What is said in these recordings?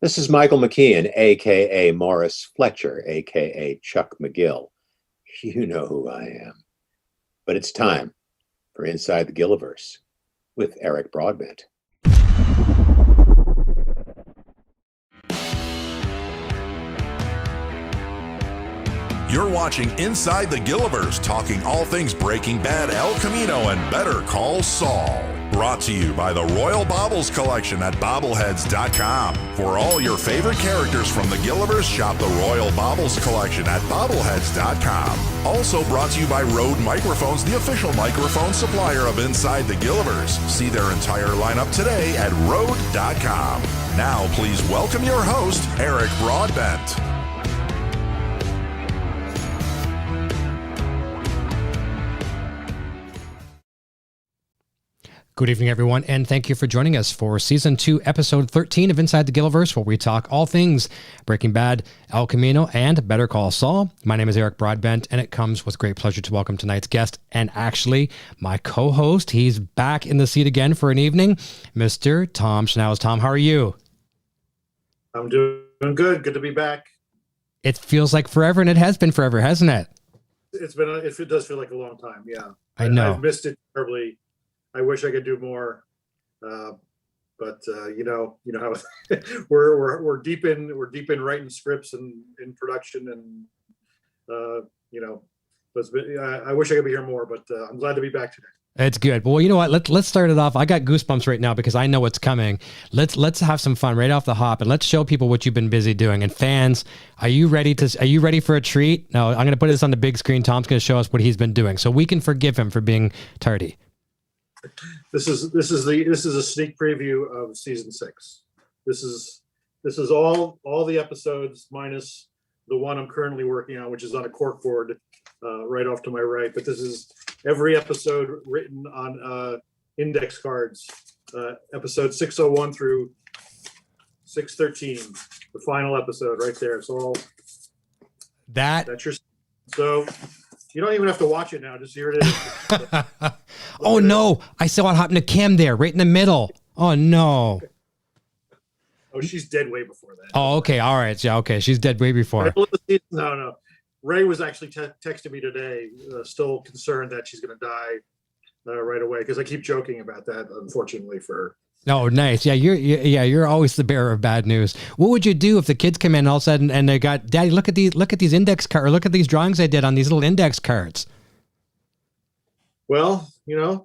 This is Michael McKeon, a.k.a. Morris Fletcher, a.k.a. Chuck McGill. You know who I am. But it's time for Inside the Gilliverse with Eric Broadbent. You're watching Inside the Gilliverse, talking all things Breaking Bad, El Camino, and Better Call Saul. Brought to you by the Royal Baubles Collection at bobbleheads.com. For all your favorite characters from the Gilliverse, shop the Royal Baubles Collection at bobbleheads.com. Also brought to you by Rode Microphones, the official microphone supplier of Inside the Gilliverse. See their entire lineup today at Rode.com. Now please welcome your host, Eric Broadbent. Good evening, everyone, and thank you for joining us for Season 2, Episode 13 of Inside the Gilliverse, where we talk all things Breaking Bad, El Camino, and Better Call Saul. My name is Eric Broadbent, and it comes with great pleasure to welcome tonight's guest, and actually my co-host. He's back in the seat again for an evening, Mr. Tom Schnauz. Tom, how are you? I'm doing good. Good to be back. It feels like forever, and it has been forever, hasn't it? It does feel like a long time, yeah. I know. I've missed it terribly. I wish I could do more, but you know how we're deep in writing scripts and in production, and I wish I could be here more, but I'm glad to be back today. It's good. Well, you know what? Let's start it off. I got goosebumps right now because I know what's coming. Let's have some fun right off the hop, and let's show people what you've been busy doing. And fans, are you ready for a treat? No, I'm going to put this on the big screen. Tom's going to show us what he's been doing, so we can forgive him for being tardy. This is a sneak preview of season 6. This is all the episodes minus the one I'm currently working on, which is on a corkboard right off to my right. But this is every episode written on index cards. Episode 601 through 613, the final episode right there. So that's your. So you don't even have to watch it now. Just here it is. Oh, no. I saw what happened to Kim there, right in the middle. Oh, no. Oh, she's dead way before that. Oh, okay. All right. Yeah, okay. She's dead way before. No. Ray was actually texting me today, still concerned that she's going to die right away, because I keep joking about that, unfortunately, for her. Oh, nice. Yeah, you're always the bearer of bad news. What would you do if the kids come in all of a sudden and they got, Daddy, look at these index cards, or look at these drawings I did on these little index cards? Well,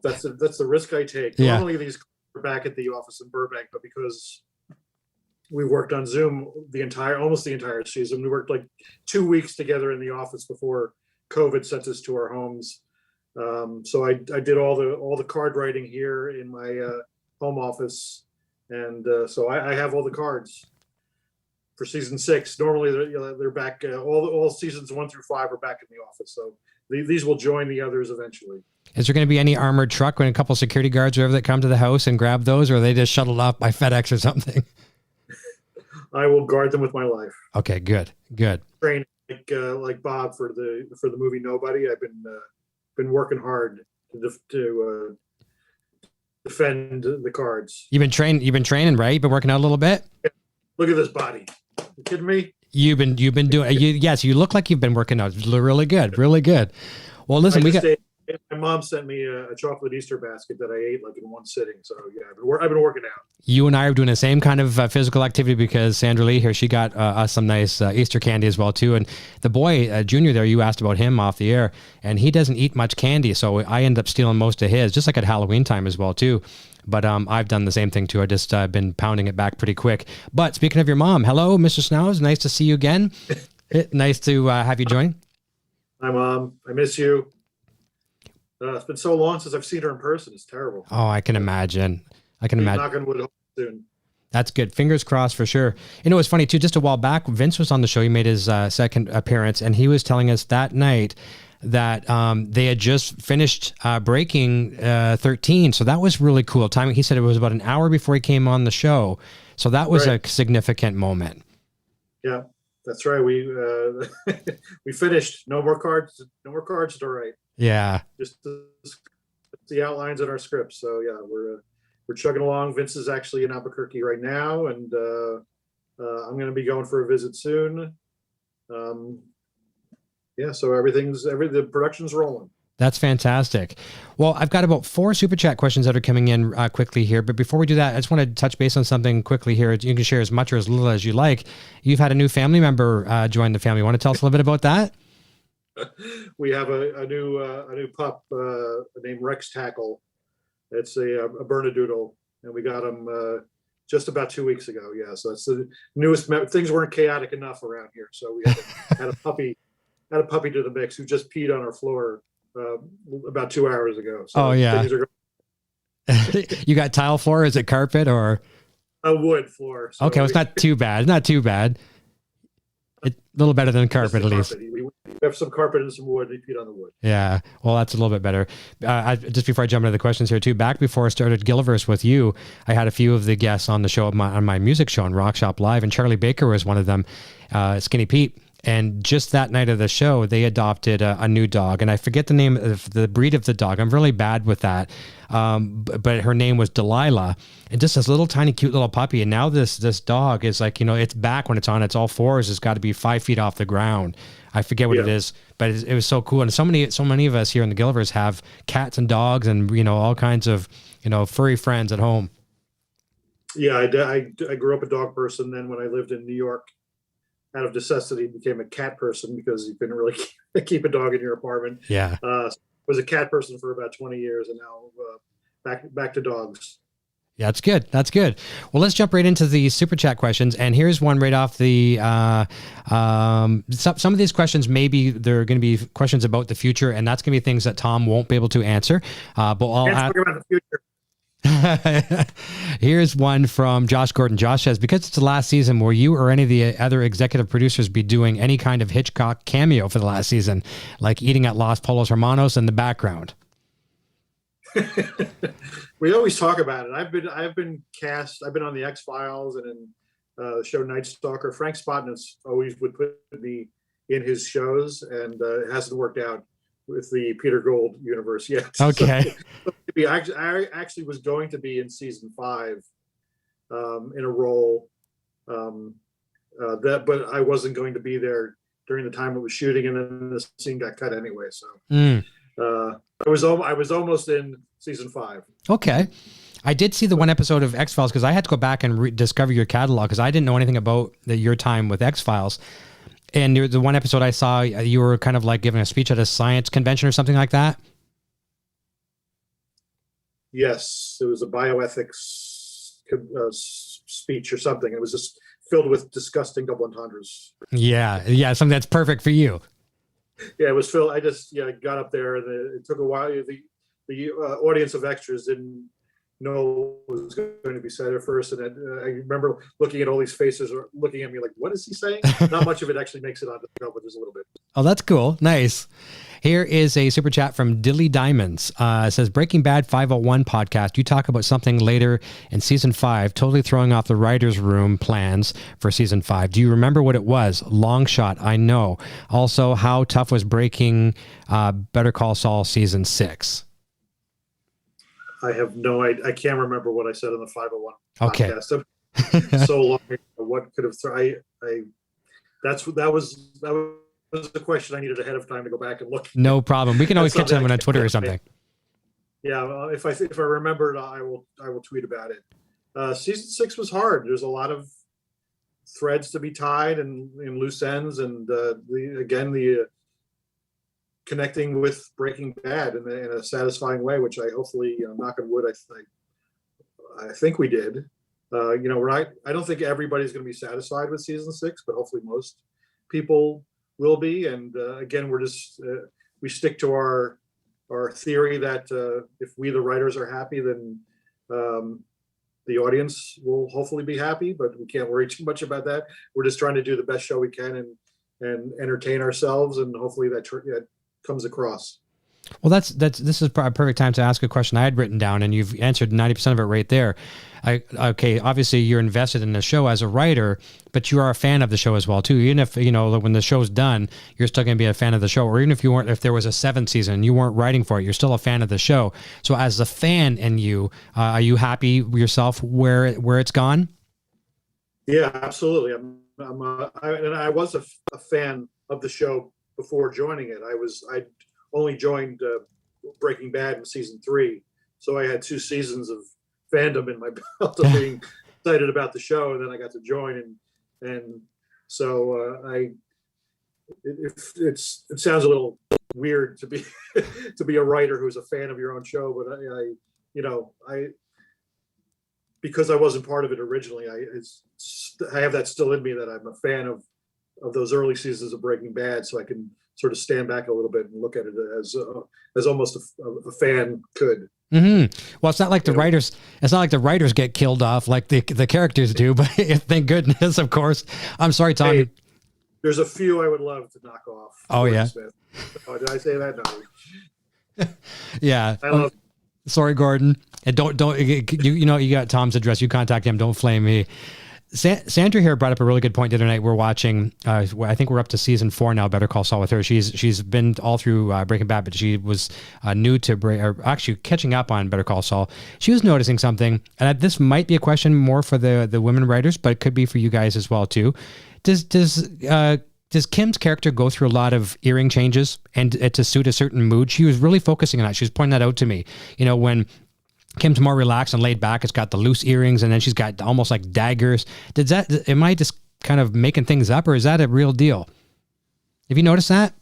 that's the risk I take. Yeah. Normally these are back at the office in Burbank, but because we worked on Zoom almost the entire season, we worked like 2 weeks together in the office before COVID sent us to our homes. So I did all the card writing here in my home office, and so I have all the cards for season 6. Normally they're back. All seasons 1 through 5 are back in the office, so these will join the others eventually. Is there going to be any armored truck when a couple security guards or whatever that come to the house and grab those, or are they just shuttled off by FedEx or something? I will guard them with my life. Okay, good. Train like Bob for the movie Nobody. I've been working hard to defend the cards. You've been training, right? You've been working out a little bit. Yeah. Look at this body. You kidding me? You've been doing. Yes, you look like you've been working out. Really good. Well, listen, my mom sent me a chocolate Easter basket that I ate like in one sitting. So yeah, I've been working out. You and I are doing the same kind of physical activity because Sandra Lee here, she got us some nice Easter candy as well too. And the boy, Junior there, you asked about him off the air, and he doesn't eat much candy. So I end up stealing most of his, just like at Halloween time as well too. But I've done the same thing too. I just been pounding it back pretty quick. But speaking of your mom, hello, Mr. Schnauz. Nice to see you again. Nice to have you join. Hi, Mom. I miss you. It's been so long since I've seen her in person. It's terrible. Oh, I can imagine. Knock on wood soon. That's good. Fingers crossed for sure. You know, it's funny too, just a while back, Vince was on the show. He made his second appearance, and he was telling us that night that they had just finished breaking 13. So that was really cool timing. He said it was about an hour before he came on the show. So that was a significant moment. Yeah, that's right. We we finished. No more cards to write. Yeah. Just the outlines in our scripts. So yeah, we're chugging along. Vince is actually in Albuquerque right now, and I'm going to be going for a visit soon. Yeah, so the production's rolling. That's fantastic. Well, I've got about 4 super chat questions that are coming in quickly here. But before we do that, I just want to touch base on something quickly here. You can share as much or as little as you like. You've had a new family member join the family. You want to tell us a little bit about that? We have a new pup named Rex Tackle. It's a Bernedoodle, and we got him just about 2 weeks ago. Yeah, so that's the newest. Things weren't chaotic enough around here, so we had a puppy to the mix who just peed on our floor about 2 hours ago. So oh yeah. You got tile floor? Is it carpet or a wood floor? So okay, well, it's not too bad. Not too bad. It's a little better than carpet, at least. We have some carpet and some wood. We peed on the wood. Yeah, well, that's a little bit better. Just before I jump into the questions here, too, back before I started Gilliverse with you, I had a few of the guests on the show, on my music show on Rock Shop Live, and Charlie Baker was one of them, Skinny Pete. And just that night of the show, they adopted a new dog. And I forget the name of the breed of the dog. I'm really bad with that. But her name was Delilah. And just this little tiny cute little puppy. And now this dog is like, it's back when it's on its all fours. It's got to be 5 feet off the ground. I forget what it is, but it was so cool. And so many of us here in the Gillivers have cats and dogs and, all kinds of, furry friends at home. Yeah, I grew up a dog person. Then when I lived in New York, out of necessity, became a cat person because you couldn't really keep a dog in your apartment. Yeah. Was a cat person for about 20 years, and now back to dogs. Yeah, that's good. That's good. Well, let's jump right into the super chat questions. And here's one right off the, some of these questions, maybe they're going to be questions about the future, and that's going to be things that Tom won't be able to answer. But I'll talk about the future. Here's one from Josh Gordon. Josh says, because it's the last season, will you or any of the other executive producers be doing any kind of Hitchcock cameo for the last season, like eating at Los Pollos Hermanos in the background? We always talk about it. I've been cast. I've been on the X-Files and in the show Night Stalker. Frank Spotnitz always would put me in his shows, and it hasn't worked out with the Peter Gould universe yet. Okay. So, I actually was going to be in season 5 in a role but I wasn't going to be there during the time it was shooting, and then the scene got cut anyway. So I was almost in season 5. Okay. I did see the one episode of X-Files because I had to go back and rediscover your catalog because I didn't know anything about your time with X-Files. And the one episode I saw, you were kind of like giving a speech at a science convention or something like that? Yes, it was a bioethics speech or something. It was just filled with disgusting double entendres. Yeah, something that's perfect for you. Yeah, it was filled. I just got up there, and it took a while. The audience of extras didn't know what was going to be said at first, and I remember looking at all these faces looking at me like, what is he saying? Not much of it actually makes it on the show, but there's a little bit. Oh, that's cool. Nice. Here is a super chat from Dilly Diamonds. It says, Breaking Bad 501 podcast, you talk about something later in season 5, totally throwing off the writer's room plans for season 5. Do you remember what it was? Long shot, I know. Also, how tough was breaking Better Call Saul season 6? I have no idea. I can't remember what I said on the 501 podcast. So long. What could have that was the question I needed ahead of time to go back and look. No problem. We can always catch them on Twitter or something. Yeah, if I remember it, I will tweet about it. Season 6 was hard. There's a lot of threads to be tied and loose ends, and the connecting with Breaking Bad in a satisfying way, which I hopefully, knock on wood, I think we did. I don't think everybody's going to be satisfied with season 6, but hopefully most people will be. And again, we stick to our theory that if we, the writers, are happy, then the audience will hopefully be happy, but we can't worry too much about that. We're just trying to do the best show we can and entertain ourselves, and hopefully that comes across. Well, this is a perfect time to ask a question I had written down, and you've answered 90% of it right there. Obviously you're invested in the show as a writer, but you are a fan of the show as well too. Even if, when the show's done, you're still going to be a fan of the show. Or even if there was a 7th season and you weren't writing for it, you're still a fan of the show. So as a fan in you, are you happy yourself where it's gone? Yeah, absolutely. And I was a fan of the show before joining it. I only joined Breaking Bad in season 3, so I had 2 seasons of fandom in my belt of being excited about the show, and then I got to join, and so it sounds a little weird to be to be a writer who's a fan of your own show, but I because I wasn't part of it originally, I have that still in me, that I'm a fan of those early seasons of Breaking Bad, so I can sort of stand back a little bit and look at it as almost a fan could. Mm-hmm. Well, it's not like the writers. It's not like the writers get killed off like the characters do. But thank goodness, of course. I'm sorry, Tom. Hey, there's a few I would love to knock off. Oh yeah. Smith. Oh, did I say that? No. Yeah. I love. Sorry, Gordon. And don't you got Tom's address. You contact him. Don't flame me. Sandra here brought up a really good point the other night. We're watching. I think we're up to season 4 now. Better Call Saul with her. She's been all through Breaking Bad, but she was new to or actually catching up on Better Call Saul. She was noticing something, and this might be a question more for the women writers, but it could be for you guys as well too. Does Kim's character go through a lot of earring changes and to suit a certain mood? She was really focusing on that. She was pointing that out to me. When Kim's more relaxed and laid back, it's got the loose earrings, and then she's got almost like daggers. Am I just kind of making things up, or is that a real deal? Have you noticed that?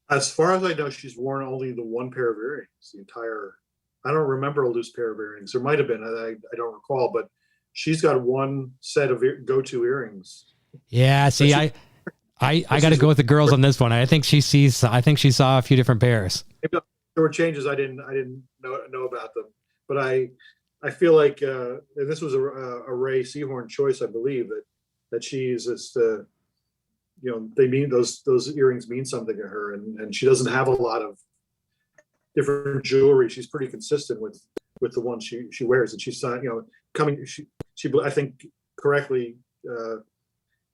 As far as I know, she's worn only the one pair of earrings. I don't remember a loose pair of earrings. There might have been. I don't recall, but she's got one set of go-to earrings. Yeah. See, I got to go with the girls on this one. I think she saw a few different pairs. There were changes I didn't know about them, but I feel like and this was a Ray Seahorn choice, I believe, that she's just they mean those earrings mean something to her, and she doesn't have a lot of different jewelry. She's pretty consistent with the one she wears, and she's coming. She I think correctly.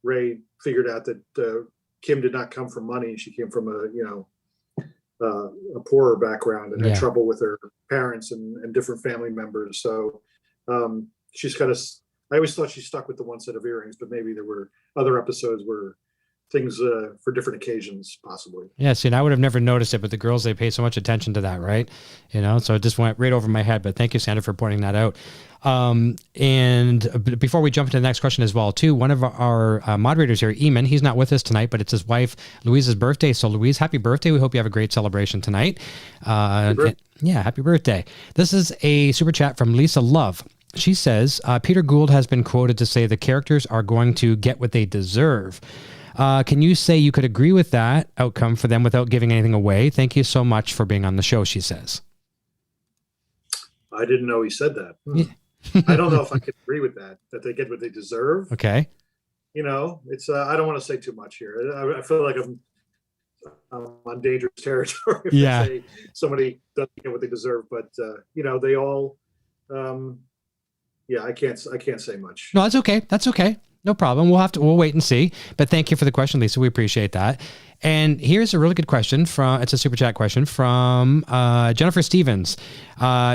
Ray figured out that Kim did not come from money. She came from a poorer background and had trouble with her parents and different family members. So she's kind of. I always thought she stuck with the one set of earrings, but maybe there were other episodes where things for different occasions, possibly. Yeah, see, and I would have never noticed it, but the girls, they pay so much attention to that, right? So it just went right over my head. But thank you, Sandra, for pointing that out. And before we jump into the next question as well, too, one of our moderators here, Eamon, he's not with us tonight, but it's his wife, Louise's birthday. So, Louise, happy birthday. We hope you have a great celebration tonight. Happy birthday. This is a super chat from Lisa Love. She says, Peter Gould has been quoted to say the characters are going to get what they deserve. Can you say you could agree with that outcome for them without giving anything away? Thank you so much for being on the show, she says. I didn't know he said that. Yeah. I don't know if I could agree with that they get what they deserve. Okay. It's I don't want to say too much here. I feel like I'm on dangerous territory if I say somebody doesn't get what they deserve, but they all I can't say much. No, that's okay. That's okay. No problem. We'll wait and see. But thank you for the question, Lisa. We appreciate that. And here's a really good question it's a super chat question from Jennifer Stevens.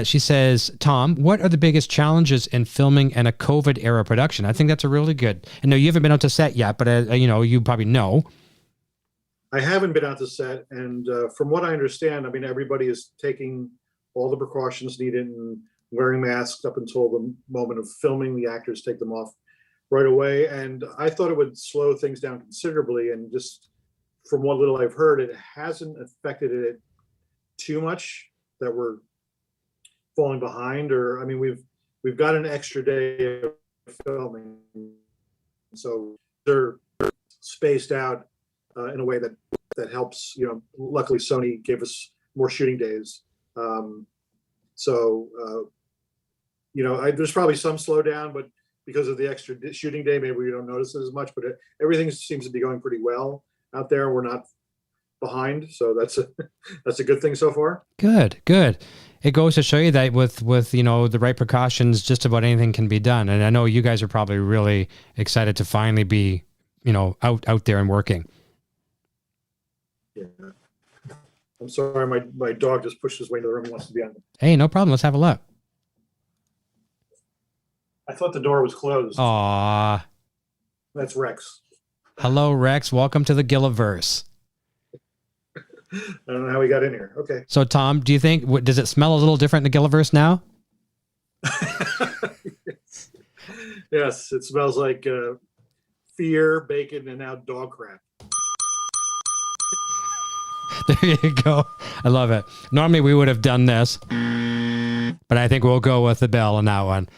She says, Tom, what are the biggest challenges in filming in a COVID era production? I think that's a really good. I know you haven't been out to set yet, but you probably know. I haven't been out to set, and from what I understand, everybody is taking all the precautions needed and wearing masks up until the moment of filming. The actors take them off right away, and I thought it would slow things down considerably, and just from what little I've heard, it hasn't affected it too much that we're falling behind, or we've got an extra day of filming, so they're spaced out in a way that helps. Luckily Sony gave us more shooting days, there's probably some slowdown, but because of the extra shooting day, maybe we don't notice it as much, but everything seems to be going pretty well out there. We're not behind, so that's a good thing so far. Good. It goes to show you that with the right precautions, just about anything can be done. And I know you guys are probably really excited to finally be, out there and working. Yeah. I'm sorry, my dog just pushed his way into the room and wants to be on. Hey, no problem. Let's have a look. I thought the door was closed. Aw. That's Rex. Hello, Rex. Welcome to the Gilliverse. I don't know how we got in here. Okay. So, Tom, do you think, does it smell a little different in the Gilliverse now? Yes, it smells like fear, bacon, and now dog crap. There you go. I love it. Normally we would have done this, but I think we'll go with the bell on that one.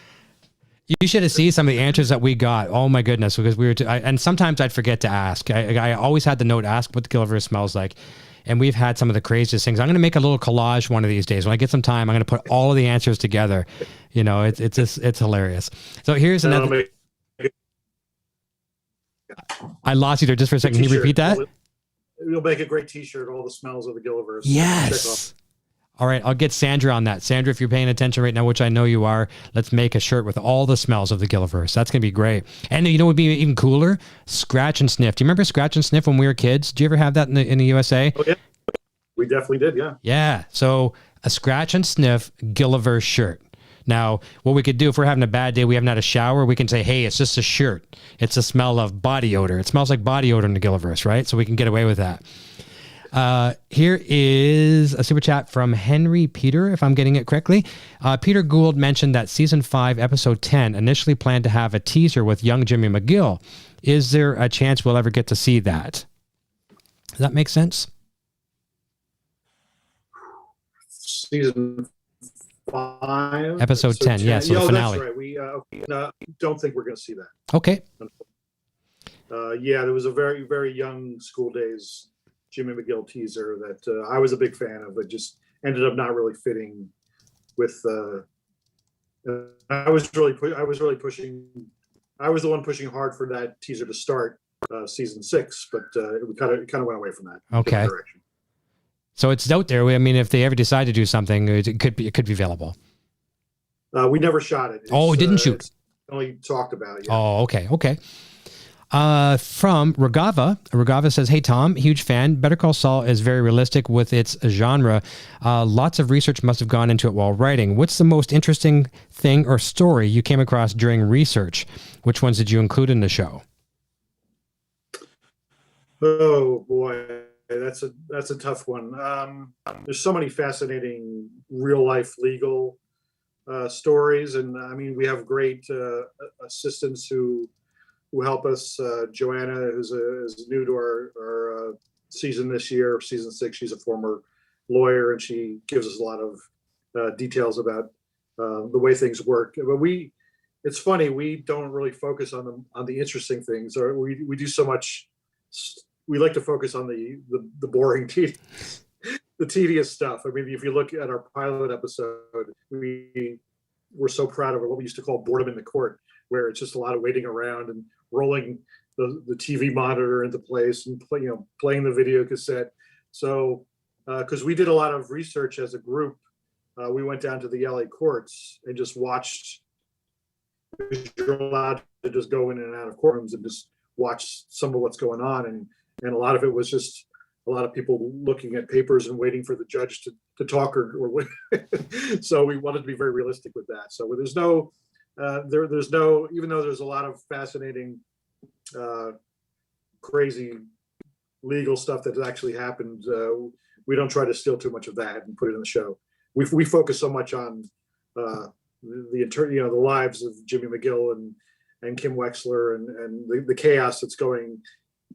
You should have seen some of the answers that we got. Oh my goodness, because we were, and sometimes I'd forget to ask. I always had the note, ask what the Gilliverse smells like. And we've had some of the craziest things. I'm going to make a little collage one of these days. When I get some time, I'm going to put all of the answers together. You know, it's hilarious. So here's another. I lost you there just for a second. Can you repeat that? You'll make a great T-shirt. All the smells of the Gilliverse. Yes. All right, I'll get Sandra on that. Sandra, if you're paying attention right now, which I know you are, let's make a shirt with all the smells of the Gilliverse. That's going to be great. And you know what would be even cooler? Scratch and Sniff. Do you remember Scratch and Sniff when we were kids? Did you ever have that in the USA? Oh, yeah. We definitely did, yeah. Yeah, so a Scratch and Sniff Gilliverse shirt. Now, what we could do if we're having a bad day, we haven't had a shower, we can say, hey, it's just a shirt. It's a smell of body odor. It smells like body odor in the Gilliverse, right? So we can get away with that. Here is a super chat from Henry Peter, if I'm getting it correctly. Peter Gould mentioned that season 5, episode 10 initially planned to have a teaser with young Jimmy McGill. Is there a chance we'll ever get to see that? Does that make sense? Season 5, episode 10, yes, so the finale. That's right. We don't think we're going to see that. Okay. Yeah, there was a very, very young School Days Jimmy McGill teaser that I was a big fan of, but just ended up not really fitting with. I was really pushing. I was the one pushing hard for that teaser to start season 6, but it kind of went away from that. Okay. Direction. So it's out there. I mean, if they ever decide to do something, it could be available. We never shot it. We didn't shoot. Only talked about it. Yeah. Oh, okay. From Ragava. Ragava says, hey, Tom, huge fan. Better Call Saul is very realistic with its genre. Lots of research must have gone into it while writing. What's the most interesting thing or story you came across during research? Which ones did you include in the show? Oh, boy. That's a tough one. There's so many fascinating real-life legal stories. And, I mean, we have great assistants who help us. Joanna, who's new to our season this year, season 6. She's a former lawyer, and she gives us a lot of details about the way things work. But it's funny, we don't really focus on the interesting things, or we do so much. We like to focus on the boring, the tedious stuff. I mean, if you look at our pilot episode, we're so proud of what we used to call boredom in the court, where it's just a lot of waiting around and rolling the TV monitor into place and playing the video cassette. So, because we did a lot of research as a group, we went down to the LA courts and just watched. You're allowed to just go in and out of courtrooms and just watch some of what's going on, and a lot of it was just a lot of people looking at papers and waiting for the judge to talk or so we wanted to be very realistic with that. So there's no even though there's a lot of fascinating crazy legal stuff that actually happened, we don't try to steal too much of that and put it in the show. We focus so much on the lives of Jimmy McGill and Kim Wexler and the chaos that's going.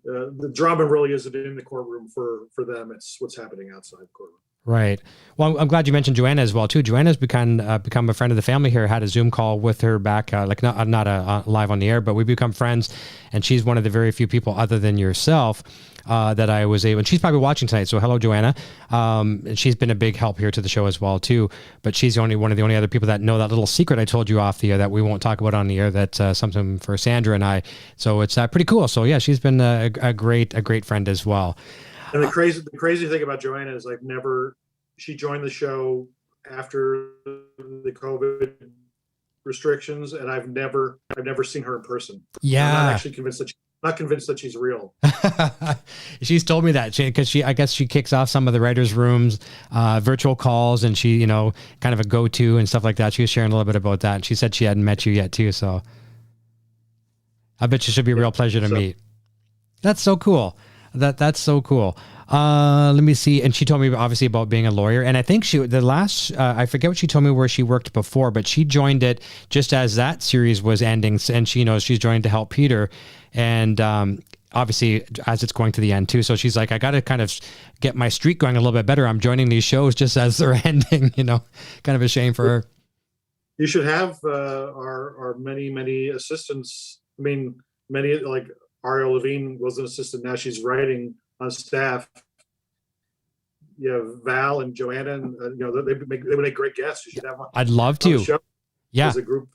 The drama really isn't in the courtroom for them. It's what's happening outside the courtroom. Right. Well, I'm glad you mentioned Joanna as well too. Joanna's become a friend of the family here. Had a Zoom call with her back, not live on the air, but we become friends. And she's one of the very few people, other than yourself, that I was able. And she's probably watching tonight. So hello, Joanna. And she's been a big help here to the show as well too. But she's one of the only other people that know that little secret I told you off the air that we won't talk about on the air. That's something for Sandra and I. So it's pretty cool. So yeah, she's been a great friend as well. And the crazy thing about Joanna is she joined the show after the COVID restrictions, and I've never seen her in person. Yeah. I'm not actually convinced that she's real. She's told me that because I guess she kicks off some of the writers' rooms, virtual calls, and she, kind of a go-to and stuff like that. She was sharing a little bit about that. And she said she hadn't met you yet too. So I bet you should be a real pleasure to meet. That's so cool. That's so cool. Let me see. And she told me obviously about being a lawyer. And I think I forget what she told me where she worked before, but she joined it just as that series was ending. And she knows she's joined to help Peter. And, obviously as it's going to the end too. So she's like, I got to kind of get my streak going a little bit better. I'm joining these shows just as they're ending, kind of a shame for her. You should have our many assistants. I mean, many, like Ariel Levine was an assistant. Now she's writing on staff. You have Val and Joanna, and they would make great guests. You should have. I'd love to. Show yeah, as a group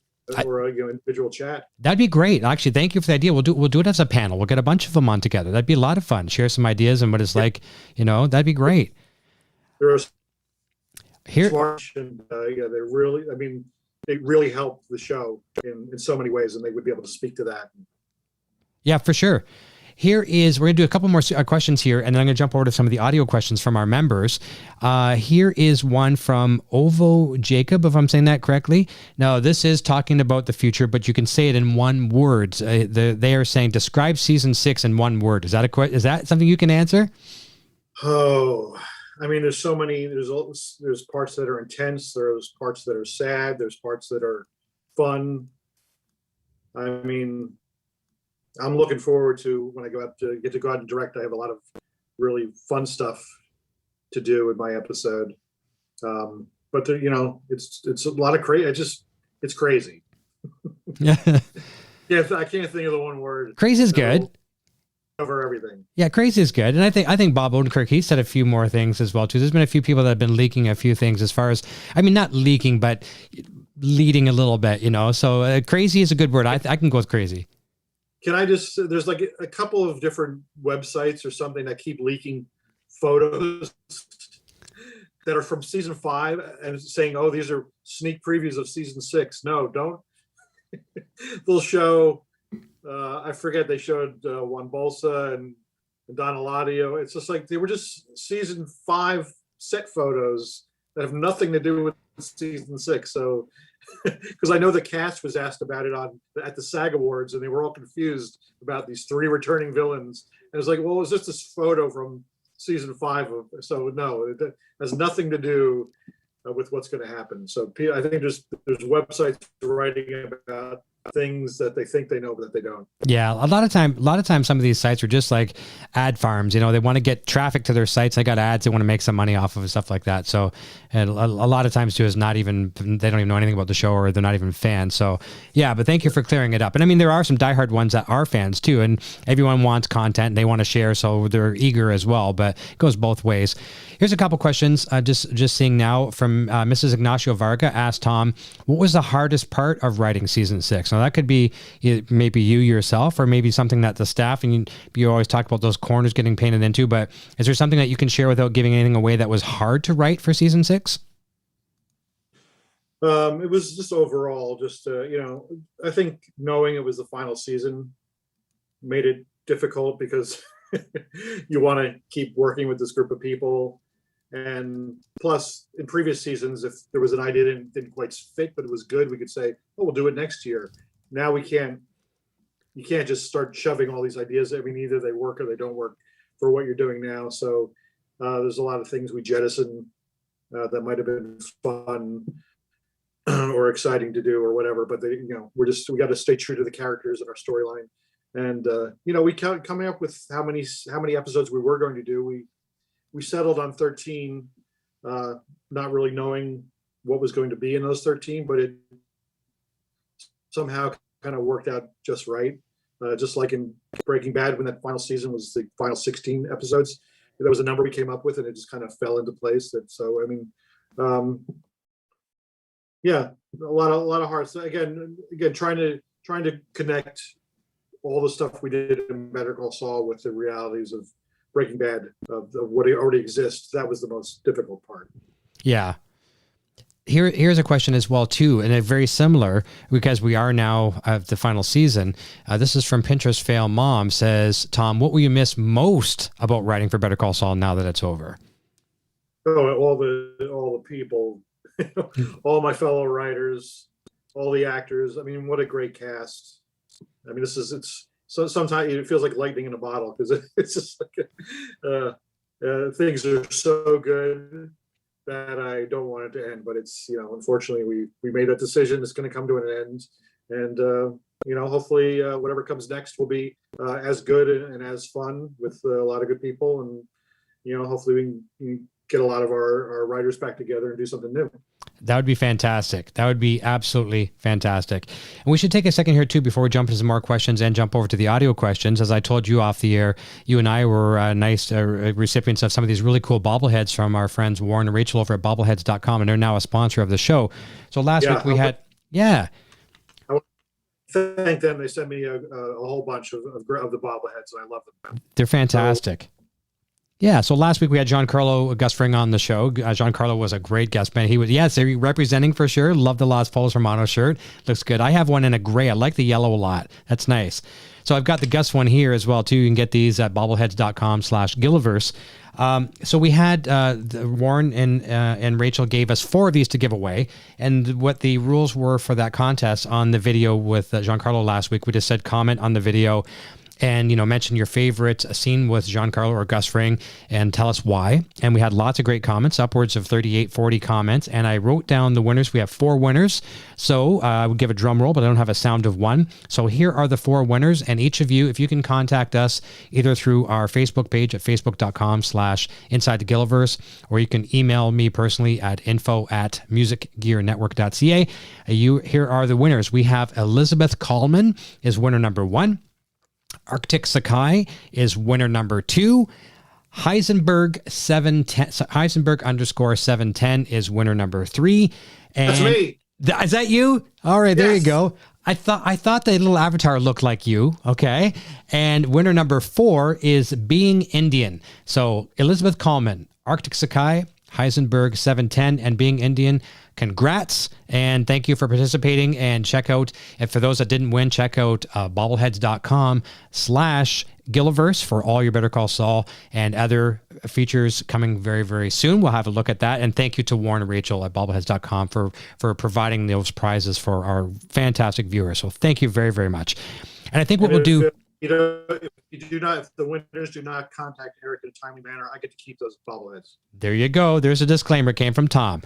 or individual chat. That'd be great. Actually, thank you for the idea. We'll do it as a panel. We'll get a bunch of them on together. That'd be a lot of fun. Share some ideas and what it's like. That'd be great. They're here. Smart and they really. I mean, they really help the show in so many ways, and they would be able to speak to that. Yeah, for sure. We're going to do a couple more questions here, and then I'm going to jump over to some of the audio questions from our members. Here is one from Ovo Jacob, if I'm saying that correctly. Now, this is talking about the future, but you can say it in one word. They are saying, describe season 6 in one word. Is that something you can answer? Oh, I mean, there's so many. There's parts that are intense. There's parts that are sad. There's parts that are fun. I mean, I'm looking forward to when I get to go out and direct. I have a lot of really fun stuff to do in my episode. But it's a lot of crazy. It's crazy. Yeah. Yeah, I can't think of the one word. Crazy is good. Cover everything. Yeah, crazy is good. And I think Bob Odenkirk, he said a few more things as well too. There's been a few people that have been leaking a few things as far as, I mean, not leaking, but leading a little bit, So crazy is a good word. I can go with crazy. Can I there's like a couple of different websites or something that keep leaking photos that are from season 5 and saying, oh, these are sneak previews of season 6. No, don't. They'll show, I forget, they showed Juan Bolsa and Don Eladio. It's just like they were just season 5 set photos that have nothing to do with season 6. So, because I know the cast was asked about it at the SAG Awards, and they were all confused about these 3 returning villains. And it's like, well, it was just this photo from season 5 so no, it has nothing to do with what's going to happen. So I think there's websites writing about things that they think they know, but that they don't. Yeah, a lot of times, some of these sites are just like ad farms. They want to get traffic to their sites. They got ads. They want to make some money off of it, stuff like that. So, and a lot of times too is not even, they don't even know anything about the show, or they're not even fans. So, yeah. But thank you for clearing it up. And I mean, there are some diehard ones that are fans too, and everyone wants content and they want to share, so they're eager as well. But it goes both ways. Here's a couple questions. Just seeing now from Mrs. Ignacio Varga asked Tom, what was the hardest part of writing season 6? Now that could be maybe you yourself, or maybe something that the staff, and you always talk about those corners getting painted into, but is there something that you can share without giving anything away that was hard to write for season 6? It was just overall, I think knowing it was the final season made it difficult because you want to keep working with this group of people. And plus, in previous seasons, if there was an idea that didn't quite fit, but it was good, we could say, oh, we'll do it next year. Now we can't. You can't just start shoving all these ideas. I mean, either they work or they don't work for what you're doing now. So there's a lot of things we jettison that might have been fun or exciting to do or whatever. But we got to stay true to the characters and our storyline. And we coming up with how many episodes we were going to do. We settled on 13, not really knowing what was going to be in those 13, but it somehow kind of worked out just right. Just like in Breaking Bad, when that final season was the final 16 episodes, there was a number we came up with, and it just kind of fell into place. Yeah, a lot of hearts. Again, trying to connect all the stuff we did in Better Call Saul with the realities of Breaking Bad, of what already exists. That was the most difficult part. Yeah. Here's a question as well too, and a very similar, because we are now at the final season. This is from Pinterest Fail Mom. Says, Tom, what will you miss most about writing for Better Call Saul now that it's over? Oh, all the people, all my fellow writers, all the actors. I mean, what a great cast. I mean, so sometimes it feels like lightning in a bottle, because it's just like things are so good that I don't want it to end. But it's, unfortunately, we made that decision. It's going to come to an end, and hopefully whatever comes next will be as good and as fun with a lot of good people, and hopefully we can get a lot of our writers back together and do something new. That would be fantastic. That would be absolutely fantastic. And we should take a second here too before we jump into some more questions and jump over to the audio questions. As I told you off the air, you and I were nice recipients of some of these really cool bobbleheads from our friends Warren and Rachel over at bobbleheads.com, and they're now a sponsor of the show. So last week we had, I thank them. They sent me a whole bunch of the bobbleheads, and I love them. They're fantastic. Yeah, so last week we had Giancarlo Gusfring on the show. Giancarlo was a great guest, man. He was, they're representing for sure. Love the Las Polos Romano shirt. Looks good. I have one in a gray. I like the yellow a lot. That's nice. So I've got the Gus one here as well, too. You can get these at bobbleheads.com/Gilliverse. So we had Warren and Rachel gave us 4 of these to give away. And what the rules were for that contest on the video with Giancarlo last week, we just said comment on the video and, mention your favorite scene with Giancarlo or Gus Fring and tell us why. And we had lots of great comments, upwards of 38, 40 comments. And I wrote down the winners. We have 4 winners. So I would give a drum roll, but I don't have a sound of one. So here are the 4 winners. And each of you, if you can contact us either through our Facebook page at facebook.com/Inside The Gilliverse, or you can email me personally at info@musicgearnetwork.ca. Here are the winners. We have Elizabeth Coleman is winner number 1. Arctic Sakai is winner number 2. Heisenberg_710 is winner number 3. And that's me. Is that you? All right, there Yes. you go. I thought the little avatar looked like you. Okay. And winner number 4 is Being Indian. So Elizabeth Coleman, Arctic Sakai, Heisenberg 710, and Being Indian. Congrats, and thank you for participating. And check out, and for those that didn't win, check out bobbleheads.com/Gilliverse for all your Better Call Saul and other features coming very, very soon. We'll have a look at that. And thank you to Warren and Rachel at bobbleheads.com for providing those prizes for our fantastic viewers. So thank you very, very much. And I think what we'll do... If the winners do not contact Eric in a timely manner, I get to keep those bobbleheads. There you go. There's a disclaimer. It came from Tom.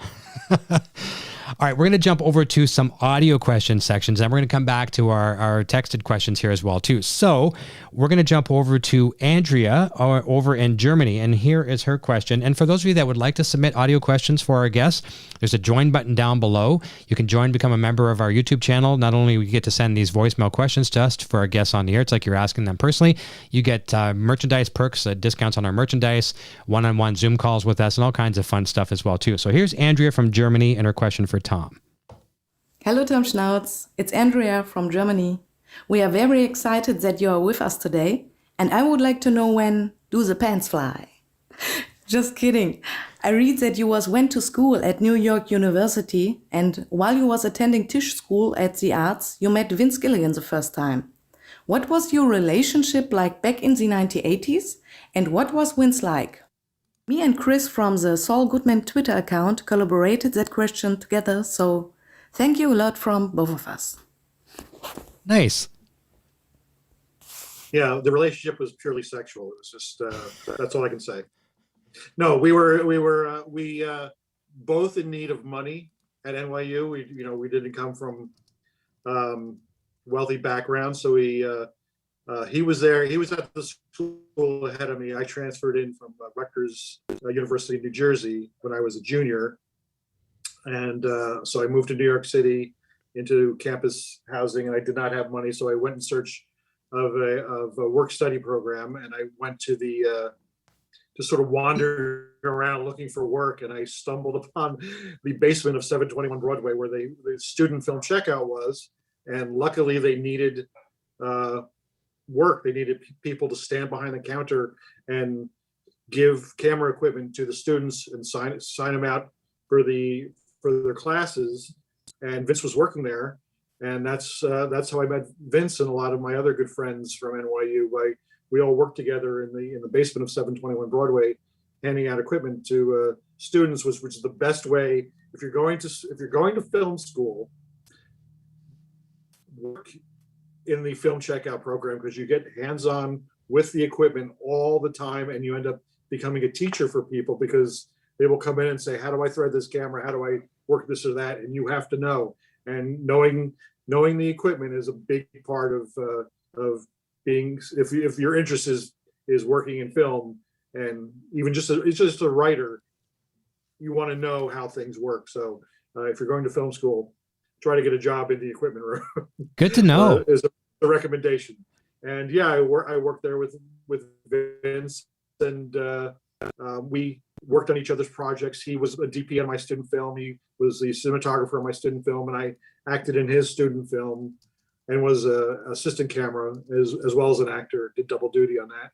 All right, we're going to jump over to some audio question sections, and we're going to come back to our texted questions here as well, too. So we're going to jump over to Andrea over in Germany, and here is her question. And for those of you that would like to submit audio questions for our guests, there's a join button down below. You can join, become a member of our YouTube channel. Not only do we get to send these voicemail questions to us for our guests on the air, it's like you're asking them personally. You get merchandise perks, discounts on our merchandise, one-on-one Zoom calls with us, and all kinds of fun stuff as well, too. So here's Andrea from Germany and her question for Tom. Hello, Tom Schnauz. It's Andrea from Germany. We are very excited that you are with us today, and I would like to know when do the pants fly? Just kidding. I read that you went to school at New York University, and while you was attending Tisch School at the Arts, you met Vince Gilligan the first time. What was your relationship like back in the 1980s, and what was Vince like? Me and Chris from the Saul Goodman Twitter account collaborated that question together, so thank you a lot from both of us. Nice. Yeah, the relationship was purely sexual. It was just that's all I can say. No, we were both in need of money at NYU. We didn't come from wealthy backgrounds, so he was there. He was at the school ahead of me. I transferred in from Rutgers University in New Jersey when I was a junior. And so I moved to New York City into campus housing, and I did not have money. So I went in search of a work-study program, and I went to just sort of wandered around looking for work, and I stumbled upon the basement of 721 Broadway where the student film checkout was. And luckily they needed work. They needed people to stand behind the counter and give camera equipment to the students and sign them out for their classes. And Vince was working there, and that's how I met Vince and a lot of my other good friends from NYU. We all worked together in the basement of 721 Broadway, handing out equipment to students, which is the best way if you're going to film school. Work in the film checkout program, because you get hands-on with the equipment all the time, and you end up becoming a teacher for people, because they will come in and say, how do I thread this camera? How do I work this or that? And you have to know. And knowing the equipment is a big part of being, if your interest is working in film, and even it's just a writer, you want to know how things work. So if you're going to film school, try to get a job in the equipment room. Good to know. Is a recommendation. And yeah, I worked there with Vince, and we worked on each other's projects. He was a DP on my student film. He was the cinematographer on my student film, and I acted in his student film, and was a assistant camera as well as an actor. Did double duty on that,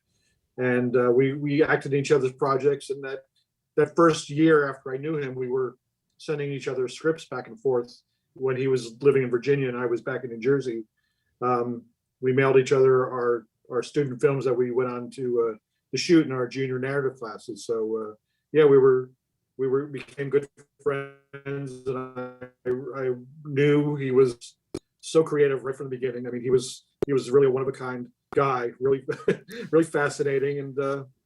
and we acted in each other's projects. And that first year after I knew him, we were sending each other scripts back and forth. When he was living in Virginia and I was back in New Jersey, we mailed each other our student films that we went on to shoot in our junior narrative classes. So yeah, we became good friends, and I knew he was so creative right from the beginning. I mean, he was really a one of a kind guy, really really fascinating, and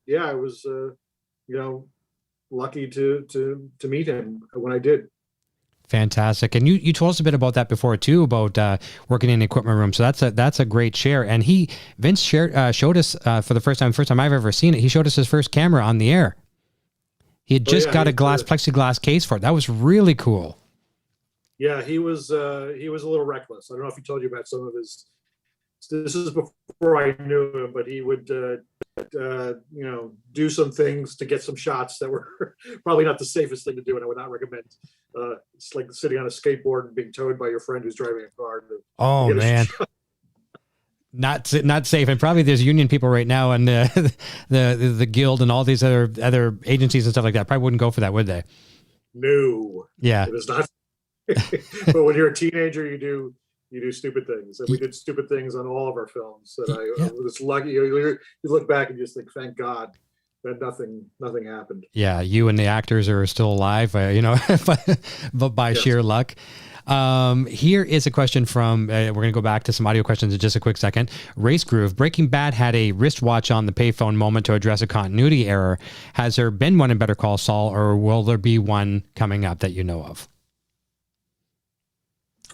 yeah, I was lucky to meet him when I did. Fantastic. And you told us a bit about that before too, about working in the equipment room. So that's a great share. And Vince showed us for the first time I've ever seen it. He showed us his first camera on the air. He had just got a plexiglass case for it. That was really cool. Yeah, he was a little reckless. I don't know if he told you about some of his. This is before I knew him, but he would do some things to get some shots that were probably not the safest thing to do, and I would not recommend. It's like sitting on a skateboard and being towed by your friend who's driving a car. Oh man, not safe. And probably there's union people right now, and the guild and all these other agencies and stuff like that probably wouldn't go for that, would they? No. Yeah, it is not. But when you're a teenager, you do stupid things, and we did stupid things on all of our films. And I was lucky. You look back and you just think, thank God that nothing happened. Yeah, you and the actors are still alive, but by sheer luck. Here is a question from, we're going to go back to some audio questions in just a quick second. Race Groove, Breaking Bad had a wristwatch on the payphone moment to address a continuity error. Has there been one in Better Call Saul, or will there be one coming up that you know of?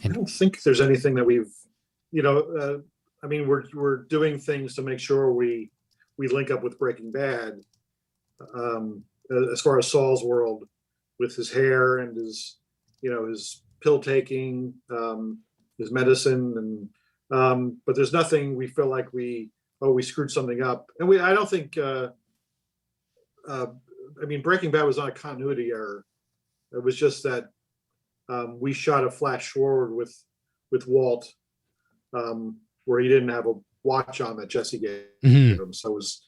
I don't think there's anything that we've, I mean, we're doing things to make sure we link up with Breaking Bad. As far as Saul's world, with his hair and his pill taking, his medicine, and but there's nothing we feel like we screwed something up. And I don't think, I mean, Breaking Bad was not a continuity error. It was just that we shot a flash forward with Walt, where he didn't have a watch on that Jesse gave him. So it was,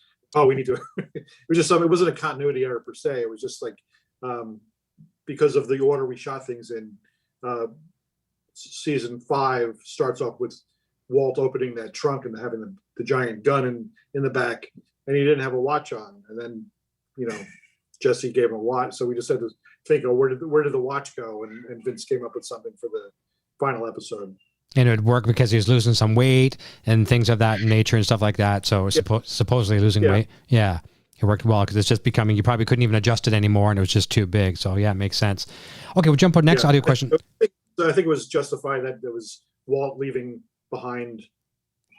we need to. It was just something. It wasn't a continuity error per se. It was just like because of the order we shot things in. Season 5 starts off with Walt opening that trunk and having the giant gun in the back, and he didn't have a watch on. And then, Jesse gave him a watch. So we just had to think, where did the watch go? And Vince came up with something for the final episode. And it would work because he was losing some weight and things of that nature and stuff like that. So supposedly losing weight. Yeah. It worked well because it's just becoming, you probably couldn't even adjust it anymore, and it was just too big. So yeah, it makes sense. Okay, we'll jump on next audio question. I think it was justified that there was Walt leaving behind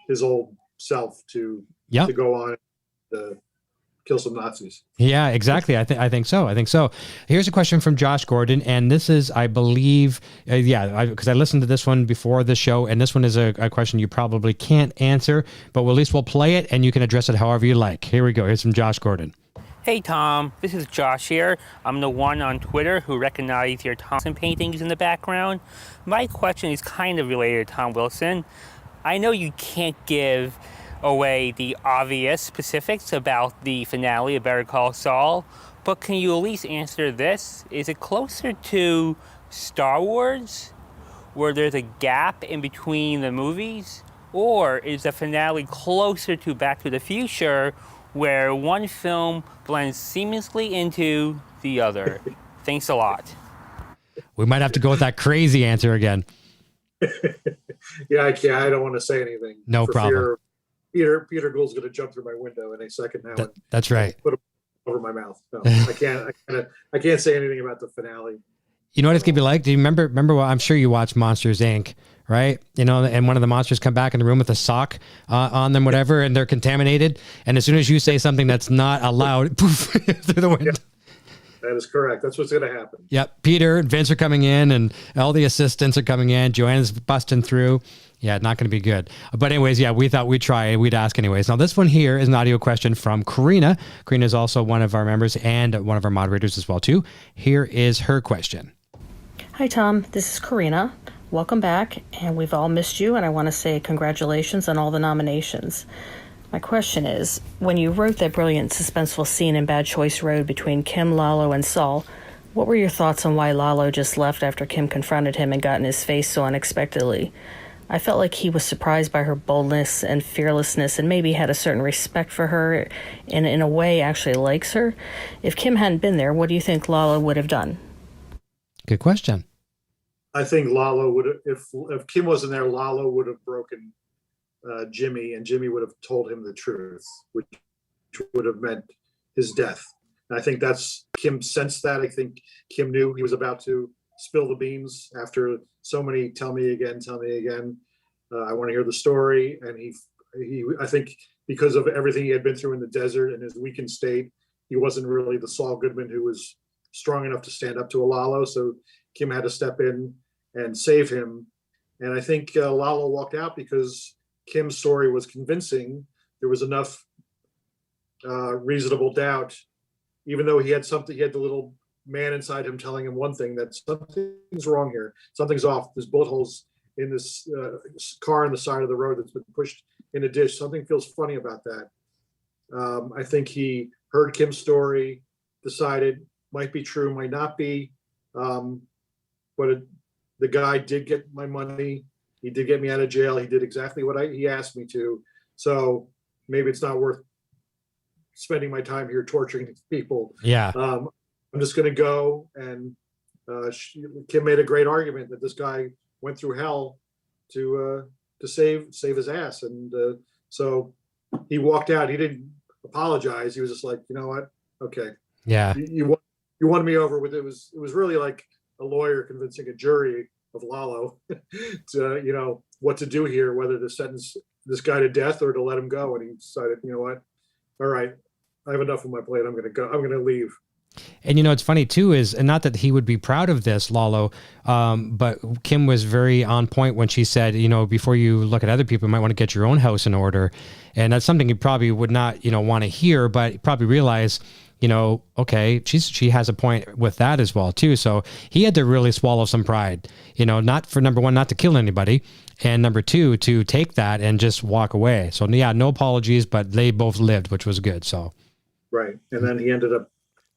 his old self to go on to kill some Nazis. Yeah, exactly. I think so. Here's a question from Josh Gordon, and this is, I believe, because I listened to this one before the show, and this one is a question you probably can't answer, but at least we'll play it, and you can address it however you like. Here we go. Here's from Josh Gordon. Hey Tom, this is Josh here. I'm the one on Twitter who recognized your Thompson paintings in the background. My question is kind of related to Tom Wilson. I know you can't give away the obvious specifics about the finale of Better Call Saul, but can you at least answer this? Is it closer to Star Wars, where there's a gap in between the movies? Or is the finale closer to Back to the Future, where one film blends seamlessly into the other? Thanks a lot. We might have to go with that crazy answer again. Yeah, I can't. I don't want to say anything. No problem. Peter Gould's going to jump through my window in a second now. That's right. Put him over my mouth. No, I can't. I can't say anything about the finale. You know what it's gonna be like? Do you remember what I'm sure you watched Monsters Inc., right? You know, and one of the monsters come back in the room with a sock on them, whatever, and they're contaminated. And as soon as you say something that's not allowed, poof, through the window. Yeah, that is correct. That's what's going to happen. Yep. Peter and Vince are coming in, and all the assistants are coming in. Joanna's busting through. Yeah, not going to be good. But anyways, yeah, we thought we'd try. We'd ask anyways. Now, this one here is an audio question from Karina. Karina is also one of our members and one of our moderators as well, too. Here is her question. Hi, Tom. This is Karina. Welcome back, and we've all missed you, and I want to say congratulations on all the nominations. My question is, when you wrote that brilliant suspenseful scene in Bad Choice Road between Kim, Lalo, and Saul, what were your thoughts on why Lalo just left after Kim confronted him and got in his face so unexpectedly? I felt like he was surprised by her boldness and fearlessness and maybe had a certain respect for her and in a way actually likes her. If Kim hadn't been there, what do you think Lalo would have done? Good question. I think Lalo would have, if Kim wasn't there, Lalo would have broken Jimmy, and Jimmy would have told him the truth, which would have meant his death. And I think that's, Kim sensed that. I think Kim knew he was about to spill the beans after so many tell me again, I want to hear the story. And he I think because of everything he had been through in the desert and his weakened state, he wasn't really the Saul Goodman who was strong enough to stand up to a Lalo. So Kim had to step in and save him. And I think Lalo walked out because Kim's story was convincing. There was enough reasonable doubt, even though he had the little man inside him telling him one thing, that something's wrong here. Something's off. There's bullet holes in this car on the side of the road that's been pushed in a ditch. Something feels funny about that. I think he heard Kim's story, decided might be true, might not be. But the guy did get my money. He did get me out of jail. He did exactly what he asked me to. So maybe it's not worth spending my time here torturing people. Yeah. I'm just going to go. And Kim made a great argument that this guy went through hell to save his ass. And so he walked out. He didn't apologize. He was just like, you know what? Okay. Yeah. You won me over with it. It was really like a lawyer convincing a jury of Lalo to, what to do here, whether to sentence this guy to death or to let him go. And he decided, you know what? All right, I have enough on my plate. I'm going to go. I'm going to leave. And it's funny too is, and not that he would be proud of this, Lalo, but Kim was very on point when she said, before you look at other people, you might want to get your own house in order. And that's something you probably would not, want to hear, but probably realize, okay, she has a point with that as well too. So he had to really swallow some pride, not for number one, not to kill anybody, and number two, to take that and just walk away. So yeah, no apologies, but they both lived, which was good. So. Right. And then he ended up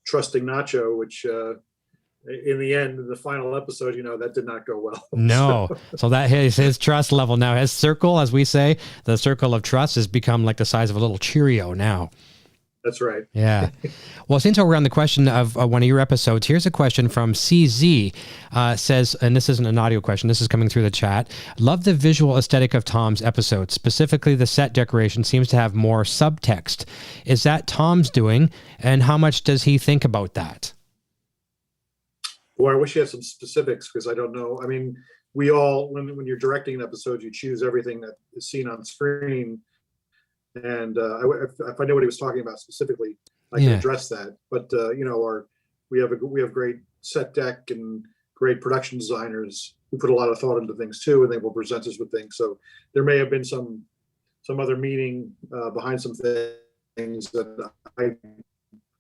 trusting Nacho, which in the end, in the final episode, that did not go well. No. So that his trust level now, his circle, as we say, the circle of trust has become like the size of a little Cheerio now. That's right. Yeah. Well, since we're on the question of one of your episodes, here's a question from CZ. Says, and this isn't an audio question, this is coming through the chat. Love the visual aesthetic of Tom's episode. Specifically, the set decoration seems to have more subtext. Is that Tom's doing? And how much does he think about that? Boy, I wish you had some specifics because I don't know. I mean, we all, when you're directing an episode, you choose everything that is seen on screen. And if I know what he was talking about specifically, I can address that. But we have great set deck and great production designers who put a lot of thought into things too, and they will present us with things. So there may have been some other meaning behind some things that I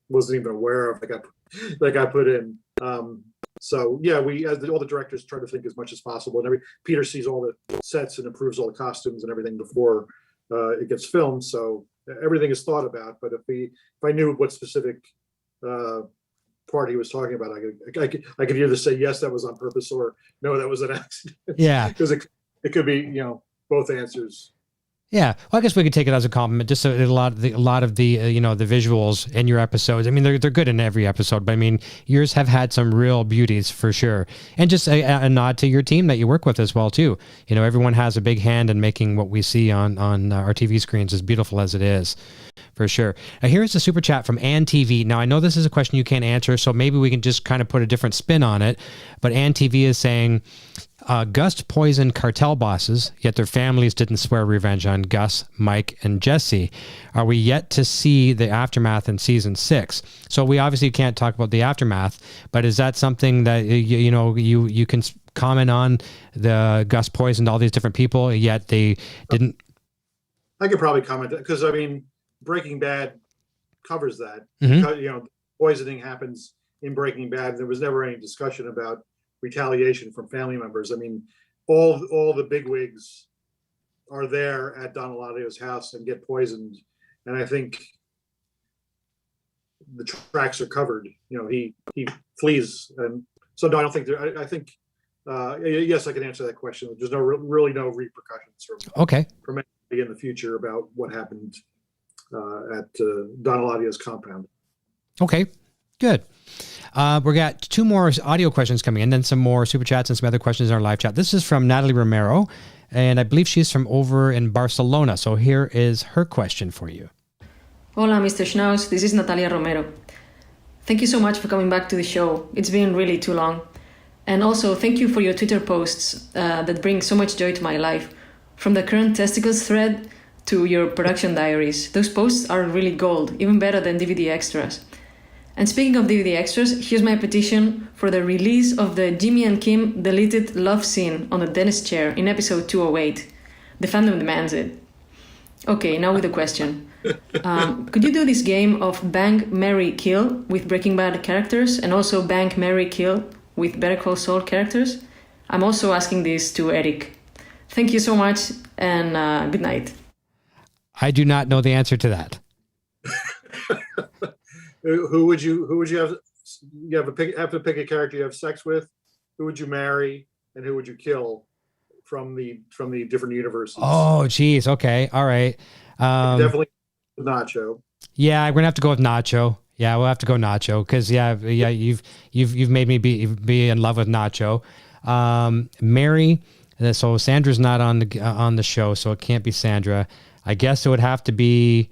wasn't even aware of that got put in. So yeah, we as all the directors try to think as much as possible, and Peter sees all the sets and approves all the costumes and everything before it gets filmed, so everything is thought about. But if I knew what specific part he was talking about, I could either say yes, that was on purpose, or no, that was an accident. Yeah, because it could be both answers. Yeah, well, I guess we could take it as a compliment. Just a lot of the the visuals in your episodes. I mean, they're good in every episode, but I mean, yours have had some real beauties for sure. And just a nod to your team that you work with as well too. You know, everyone has a big hand in making what we see on our TV screens as beautiful as it is, for sure. Here's a super chat from Ann TV. Now, I know this is a question you can't answer, so maybe we can just kind of put a different spin on it. But Ann TV is saying, Gus poisoned cartel bosses, yet their families didn't swear revenge on Gus, Mike, and Jesse. Are we yet to see the aftermath in season 6? So we obviously can't talk about the aftermath, but is that something that you can comment on? The Gus poisoned all these different people, yet they didn't. I could probably comment because I mean, Breaking Bad covers that. Mm-hmm. Poisoning happens in Breaking Bad. There was never any discussion about retaliation from family members. I mean, all the bigwigs are there at Don Eladio's house and get poisoned, and I think the tracks are covered. He flees, and so no, I don't think there. I think yes, I can answer that question. There's really no repercussions from anybody in the future about what happened at Don Eladio's compound. Okay, good. We got 2 more audio questions coming in, then some more super chats and some other questions in our live chat. This is from Natalie Romero, and I believe she's from over in Barcelona. So here is her question for you. Hola, Mr. Schnauz. This is Natalia Romero. Thank you so much for coming back to the show. It's been really too long. And also, thank you for your Twitter posts that bring so much joy to my life. From the current testicles thread to your production diaries. Those posts are really gold, even better than DVD extras. And speaking of DVD extras, here's my petition for the release of the Jimmy and Kim deleted love scene on the dentist chair in episode 208. The fandom demands it. Okay, now with the question. Could you do this game of Bang, Marry, Kill with Breaking Bad characters and also Bang, Marry, Kill with Better Call Saul characters? I'm also asking this to Eric. Thank you so much and good night. I do not know the answer to that. Who would you have? You have to pick a character you have sex with. Who would you marry, and who would you kill from the different universes? Oh, geez. Okay. All right. Definitely Nacho. Yeah, we're gonna have to go with Nacho. Yeah, we'll have to go Nacho because you've made me be in love with Nacho. Mary. So Sandra's not on the show, so it can't be Sandra. I guess it would have to be.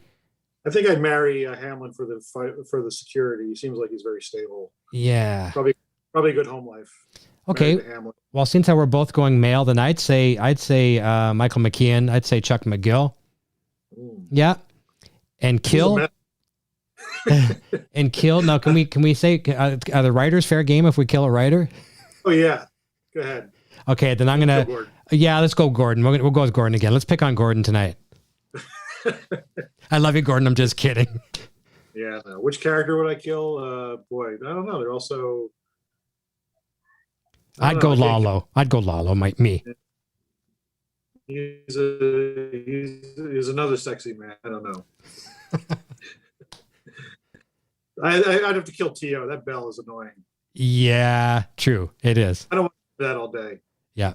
I think I'd marry Hamlin for the security. He seems like he's very stable. Yeah. Probably a good home life. Okay. Well, since we're both going male, then I'd say Michael McKean. I'd say Chuck McGill. Yeah. And kill. And kill. Now, can we say are the writers fair game if we kill a writer? Oh yeah. Go ahead. Okay, then I'm gonna. Let's go Gordon. We'll go with Gordon again. Let's pick on Gordon tonight. I love you, Gordon. I'm just kidding. Yeah. No. Which character would I kill? Boy, I don't know. They're also. I'd go Lalo. Me. He's another sexy man. I don't know. I'd have to kill Tio. That bell is annoying. Yeah, true. It is. I don't want to do that all day. Yeah.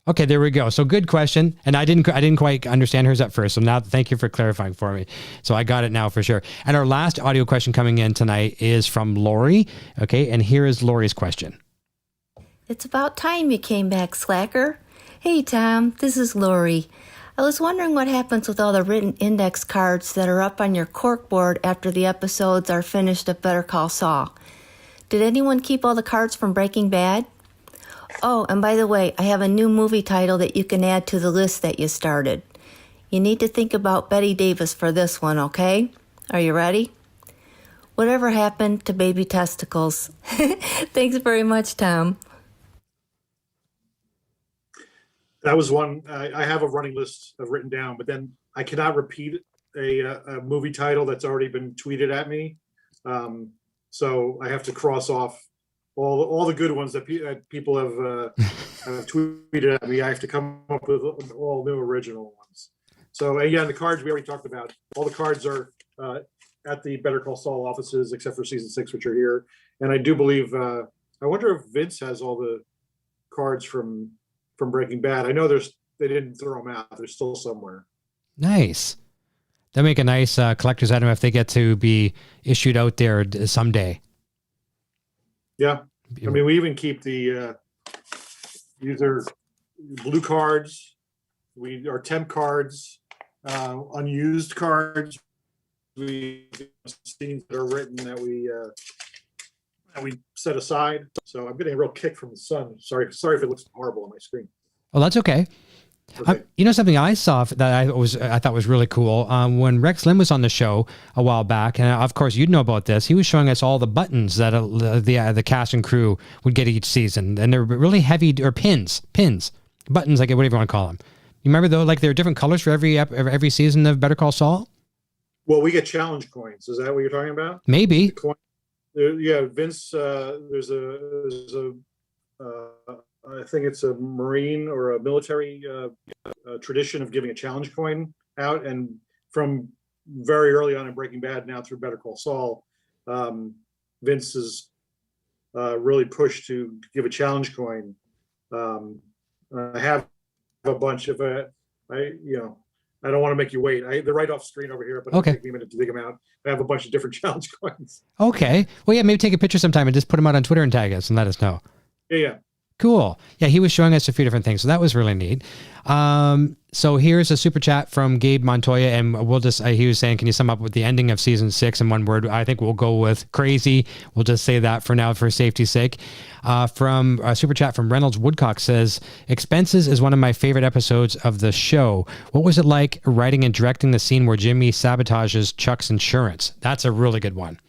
Okay, there we go. So good question. And I didn't quite understand hers at first. So now thank you for clarifying for me. So I got it now for sure. And our last audio question coming in tonight is from Lori. Okay, and here is Lori's question. It's about time you came back, slacker. Hey, Tom, this is Lori. I was wondering what happens with all the written index cards that are up on your corkboard after the episodes are finished of Better Call Saul. Did anyone keep all the cards from Breaking Bad? Oh, and by the way, I have a new movie title that you can add to the list that you started. You need to think about Betty Davis for this one, okay? Are you ready? Whatever happened to baby testicles? Thanks very much, Tom. That was one. I have a running list of written down, but then I cannot repeat a movie title that's already been tweeted at me. So I have to cross off all the good ones that people have tweeted at me. I have to come up with all new original ones. So again, the cards we already talked about. All the cards are at the Better Call Saul offices, except for season 6, which are here. And I do believe. I wonder if Vince has all the cards from Breaking Bad. I know they didn't throw them out. They're still somewhere. Nice. They'll make a nice collector's item if they get to be issued out there someday. Yeah. I mean, we even keep the either blue cards, our temp cards, unused cards. We scenes that are written that we set aside. So I'm getting a real kick from the sun. Sorry if it looks horrible on my screen. Well, that's okay. Okay. You know, something I saw that I thought was really cool, when Rex Lynn was on the show a while back, and of course you'd know about this, he was showing us all the buttons that the cast and crew would get each season, and they're really heavy, or pins, buttons, like whatever you want to call them. You remember though, like there are different colors for every season of Better Call Saul? Well, we get challenge coins. Is that what you're talking about? Maybe. Yeah, Vince, there's a I think it's a Marine or a military tradition of giving a challenge coin out. And from very early on in Breaking Bad, now through Better Call Saul, Vince has really pushed to give a challenge coin. I have a bunch of I don't want to make you wait. They're right off screen over here, but okay. It'll take me a minute to dig them out. I have a bunch of different challenge coins. Okay. Well, yeah, maybe take a picture sometime and just put them out on Twitter and tag us and let us know. Yeah. Cool. Yeah, he was showing us a few different things, so that was really neat. So here's a super chat from Gabe Montoya, and we'll just, he was saying, can you sum up with the ending of season 6 in one word? I think we'll go with crazy. We'll just say that for now for safety's sake. From a super chat from Reynolds Woodcock says, Expenses is one of my favorite episodes of the show. What was it like writing and directing the scene where Jimmy sabotages Chuck's insurance? That's a really good one.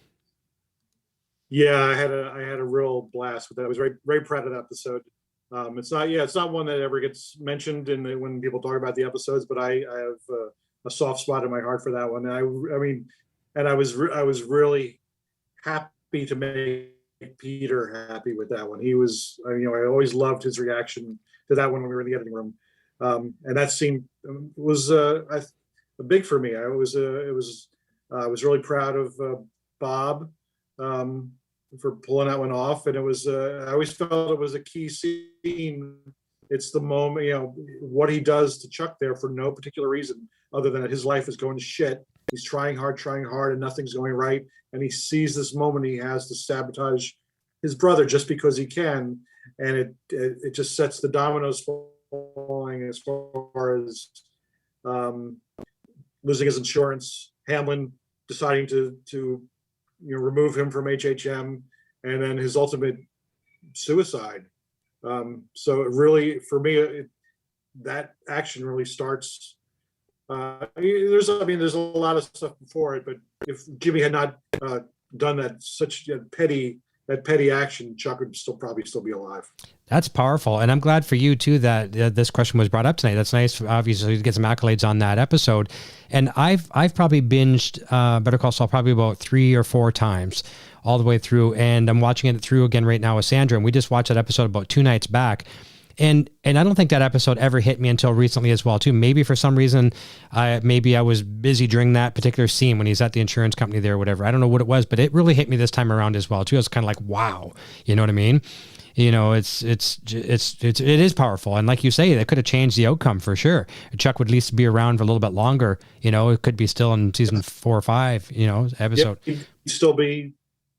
Yeah, I had a real blast with that. I was very, very proud of that episode. It's not one that ever gets mentioned when people talk about the episodes, but I have a soft spot in my heart for that one. And I was really happy to make Peter happy with that one. He was, I always loved his reaction to that one when we were in the editing room, and that scene was big for me. I was really proud of Bob. For pulling that one off, and it was I always felt it was a key scene. It's the moment, what he does to Chuck there for no particular reason other than that his life is going to shit. He's trying hard, and nothing's going right, and he sees this moment he has to sabotage his brother just because he can, and it just sets the dominoes falling as far as losing his insurance, Hamlin deciding to remove him from HHM, and then his ultimate suicide. So it really, for me, that action really starts. There's a lot of stuff before it, but if Jimmy had not done that petty action, Chuck would probably still be alive. That's powerful. And I'm glad for you too that this question was brought up tonight. That's nice, obviously, to get some accolades on that episode. And I've probably binged Better Call Saul probably about 3 or 4 times all the way through. And I'm watching it through again right now with Sandra. And we just watched that episode about 2 nights back. And I don't think that episode ever hit me until recently as well too. Maybe for some reason, maybe I was busy during that particular scene when he's at the insurance company there or whatever. I don't know what it was, but it really hit me this time around as well too. I was kind of like, wow, you know what I mean? It is powerful. And like you say, that could have changed the outcome for sure. Chuck would at least be around for a little bit longer. It could be still in season 4 or 5, episode. Yeah, he'd still be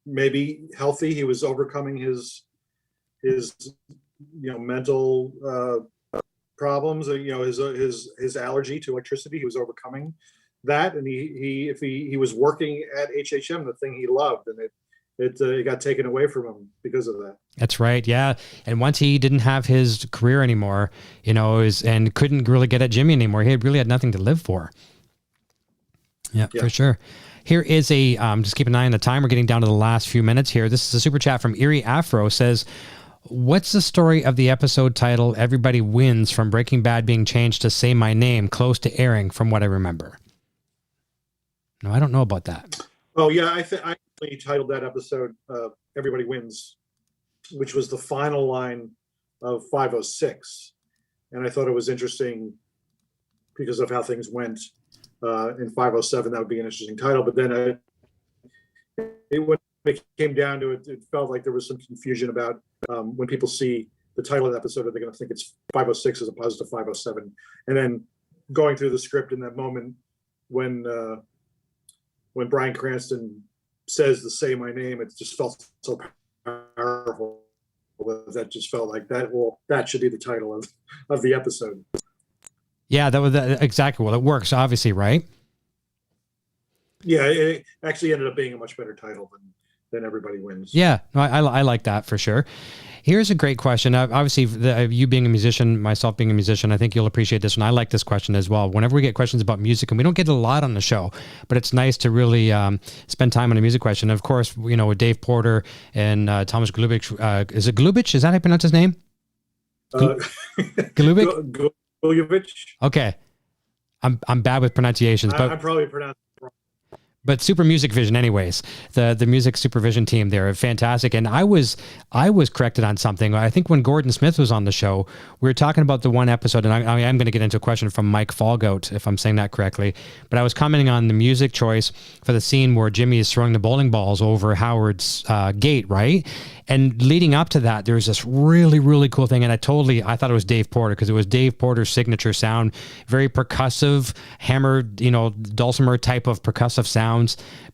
maybe healthy. He was overcoming his mental problems, his allergy to electricity. He was overcoming that, and if he was working at HHM, the thing he loved, and it got taken away from him because of that. That's right, yeah. And once he didn't have his career anymore, and couldn't really get at Jimmy anymore, he really had nothing to live for. Yeah, for sure. Here is just keep an eye on the time. We're getting down to the last few minutes here. This is a super chat from Erie Afro. Says, what's the story of the episode title Everybody Wins from Breaking Bad being changed to Say My Name close to airing from what I remember? No, I don't know about that. Oh, yeah. I actually titled that episode Everybody Wins, which was the final line of 506. And I thought it was interesting because of how things went in 507. That would be an interesting title. But then when it came down to it, it felt like there was some confusion about when people see the title of the episode, are they going to think it's 506 as opposed to 507? And then going through the script in that moment when Bryan Cranston says the "Say My Name," it just felt so powerful that just felt like that. Well, that should be the title of the episode. Yeah, that was exactly. Well, it works, obviously, right? Yeah, it actually ended up being a much better title than Everybody Wins. Yeah, no, I like that for sure. Here's a great question. Obviously, you being a musician, myself being a musician, I think you'll appreciate this one. I like this question as well. Whenever we get questions about music, and we don't get a lot on the show, but it's nice to really spend time on a music question. Of course, with Dave Porter and Thomas Glubich. Is it Glubich? Is that how you pronounce his name? Glubich? Glubich. Okay. I'm bad with pronunciations, but I'm probably pronouncing it wrong. But Super Music Vision, anyways, the music supervision team, they're fantastic. And I was corrected on something. I think when Gordon Smith was on the show, we were talking about the one episode, and I am going to get into a question from Mike Falgout, if I'm saying that correctly. But I was commenting on the music choice for the scene where Jimmy is throwing the bowling balls over Howard's gate, right? And leading up to that, there's this really, really cool thing. And I thought it was Dave Porter, because it was Dave Porter's signature sound, very percussive, hammered, dulcimer type of percussive sounds.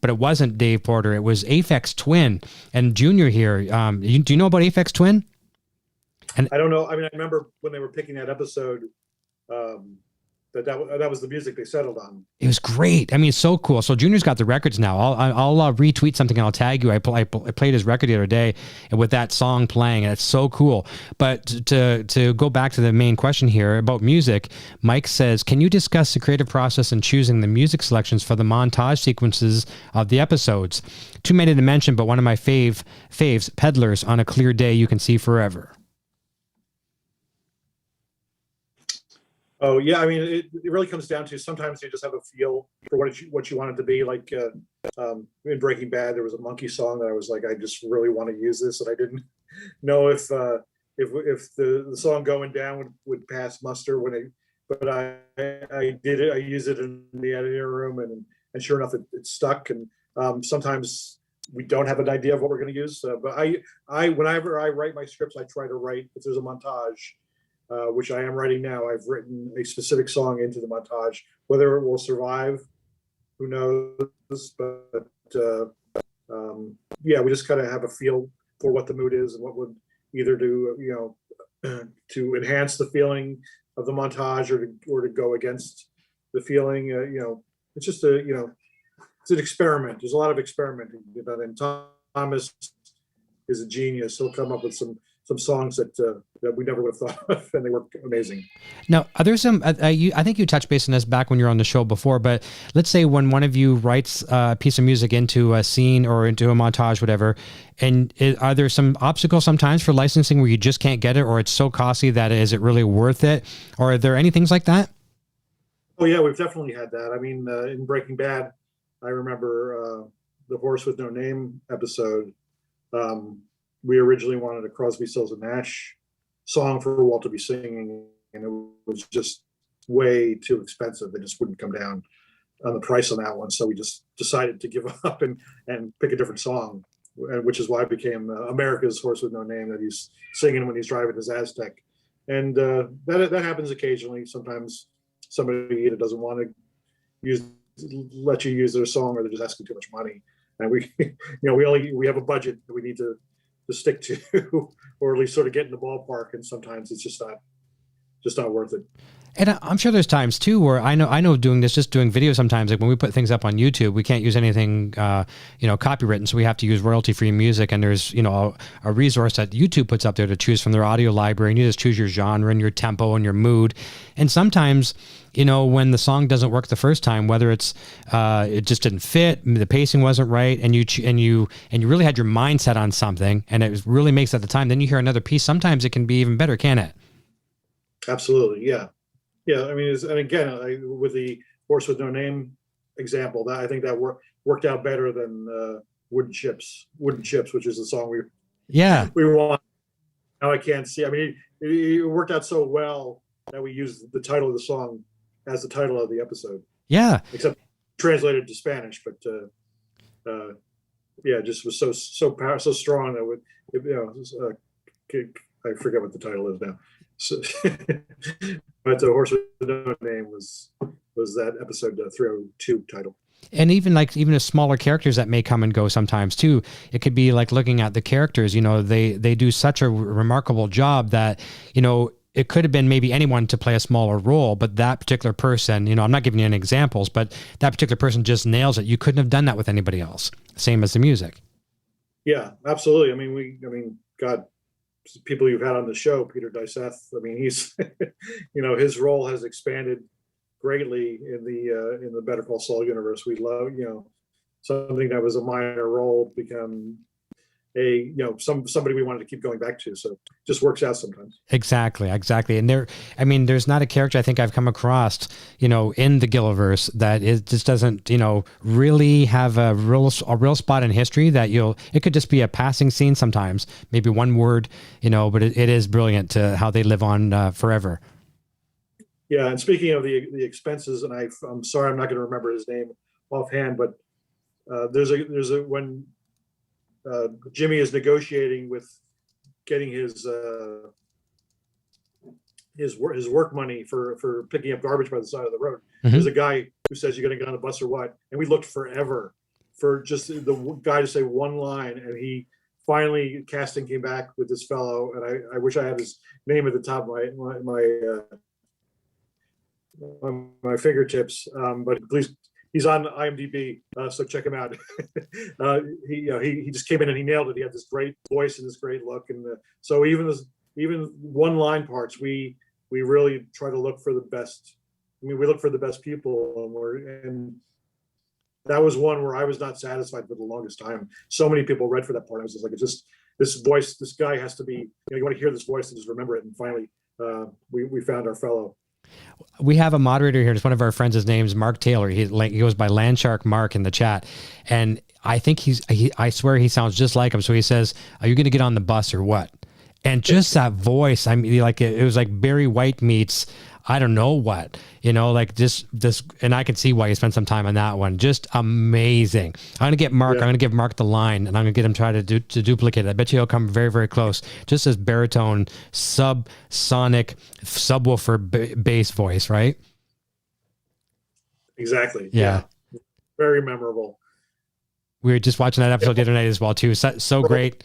But it wasn't Dave Porter. It was Aphex Twin. And Junior here, do you know about Aphex Twin? And I don't know. I mean, I remember when they were picking that episode, that was the music they settled on. It was great. I mean, it's so cool. So Junior's got the records now. I'll retweet something and I'll tag you. I played his record the other day and with that song playing, and it's so cool. But to go back to the main question here about music, Mike says, can you discuss the creative process in choosing the music selections for the montage sequences of the episodes? Too many to mention, but one of my faves, Peddlers, On a Clear Day You Can See Forever. Oh yeah, I mean, it really comes down to sometimes you just have a feel for what you want it to be. Like in Breaking Bad, there was a Monkey song that I was like, I just really want to use this, and I didn't know if the song Going Down would pass muster but I did it. I used it in the editing room, and sure enough, it stuck. And sometimes we don't have an idea of what we're going to use, but whenever I write my scripts, I try to write, if there's a montage. Which I am writing now. I've written a specific song into the montage. Whether it will survive, who knows? But we just kind of have a feel for what the mood is and what would either do, to enhance the feeling of the montage or to go against the feeling. It's just it's an experiment. There's a lot of experimenting. And Thomas is a genius. He'll come up with some songs that we never would have thought of, and they were amazing. Now, are there some, I think you touched base on this back when you were on the show before, but let's say when one of you writes a piece of music into a scene or into a montage, whatever, and are there some obstacles sometimes for licensing where you just can't get it, or it's so costly that is it really worth it? Or are there any things like that? Oh yeah, we've definitely had that. I mean, in Breaking Bad, I remember the Horse with No Name episode. We originally wanted a Crosby, Stills and Nash song for Walt to be singing, and it was just way too expensive. They just wouldn't come down on the price on that one. So we just decided to give up and pick a different song, which is why it became America's Horse with No Name, that he's singing when he's driving his Aztec. And that happens occasionally. Sometimes somebody either doesn't want to let you use their song, or they're just asking too much money. And we have a budget that we need to stick to, or at least sort of get in the ballpark. And sometimes it's just not worth it. And I'm sure there's times too where I know just doing video sometimes, like when we put things up on YouTube, we can't use anything, copywritten. So we have to use royalty free music. And there's, a resource that YouTube puts up there to choose from their audio library. And you just choose your genre and your tempo and your mood. And sometimes, when the song doesn't work the first time, whether it's, it just didn't fit, the pacing wasn't right, and you really had your mind set on something and it really makes at the time, then you hear another piece. Sometimes it can be even better, can it? Absolutely. Yeah. Yeah, I mean, and again, with the Horse with No Name example, I think that worked out better than Wooden Chips, which is the song we want. Now I can't see. I mean, it worked out so well that we used the title of the song as the title of the episode. Yeah, except translated to Spanish, but it just was so strong that I forget what the title is now. So, But the Horse with No Name was that episode 302 title. And even a smaller characters that may come and go sometimes too. It could be like looking at the characters, they do such a remarkable job that, it could have been maybe anyone to play a smaller role, but that particular person, I'm not giving you any examples, but that particular person just nails it. You couldn't have done that with anybody else. Same as the music. Yeah, absolutely. God, people you've had on the show, Peter Dyseth. He's, his role has expanded greatly in the Better Call Saul universe. We love, something that was a minor role become somebody we wanted to keep going back to. So it just works out sometimes. Exactly. And there's not a character I think I've come across, in the Gilliverse that it just doesn't, really have a real spot in history that it could just be a passing scene sometimes, maybe one word, but it is brilliant to how they live on forever. Yeah. And speaking of the expenses, and I'm sorry, I'm not going to remember his name offhand, but there's when Jimmy is negotiating with getting his work money for picking up garbage by the side of the road. Mm-hmm. There's a guy who says, "You're going to get on the bus or what?" And we looked forever for just the guy to say one line, and he finally casting came back with this fellow, and I wish I had his name at the top of my fingertips, but please. He's on IMDb, so check him out. He just came in and he nailed it. He had this great voice and this great look, and so even one line parts, we really try to look for the best. We look for the best people, and that was one where I was not satisfied for the longest time. So many people read for that part. I was just like, it's just this voice. This guy has to be. You want to hear this voice and just remember it. And finally, we found our fellow. We have a moderator here. It's one of our friends. His name's Mark Taylor. He goes by Landshark Mark in the chat. And I think I swear he sounds just like him. So he says, "Are you going to get on the bus or what?" And just that voice, it was like Barry White meets, I don't know what, like this, and I can see why you spent some time on that one. Just amazing. I'm going to get Mark, I'm going to give Mark the line, and I'm going to get him try to duplicate it. I bet you he'll come very, very close. Just this baritone, subsonic, subwoofer bass voice, right? Exactly. Yeah. Very memorable. We were just watching that episode the other night as well, too. So great.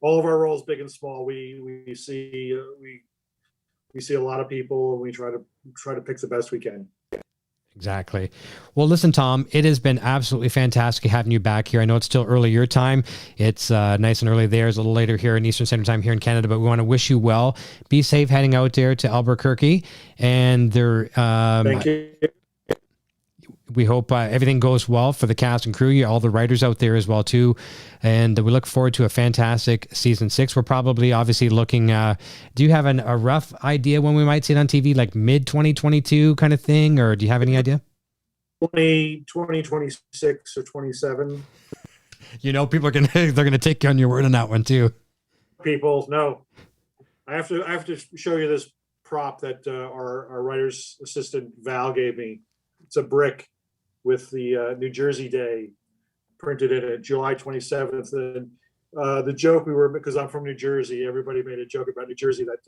All of our roles, big and small, we see a lot of people, and we try to pick the best we can. Exactly. Well, listen, Tom, it has been absolutely fantastic having you back here. I know it's still early your time. It's nice and early there. It's a little later here in Eastern Standard Time here in Canada, but we want to wish you well. Be safe heading out there to Albuquerque. And thank you. We hope everything goes well for the cast and crew, all the writers out there as well, too. And we look forward to a fantastic season 6. We're probably obviously looking, do you have a rough idea when we might see it on TV, like mid-2022 kind of thing? Or do you have any idea? 2026 or 27. People are they're going to take you on your word on that one, too. People, no. I have to show you this prop that our writer's assistant, Val, gave me. It's a brick with the New Jersey Day printed in it, July 27th. And the joke because I'm from New Jersey, everybody made a joke about New Jersey that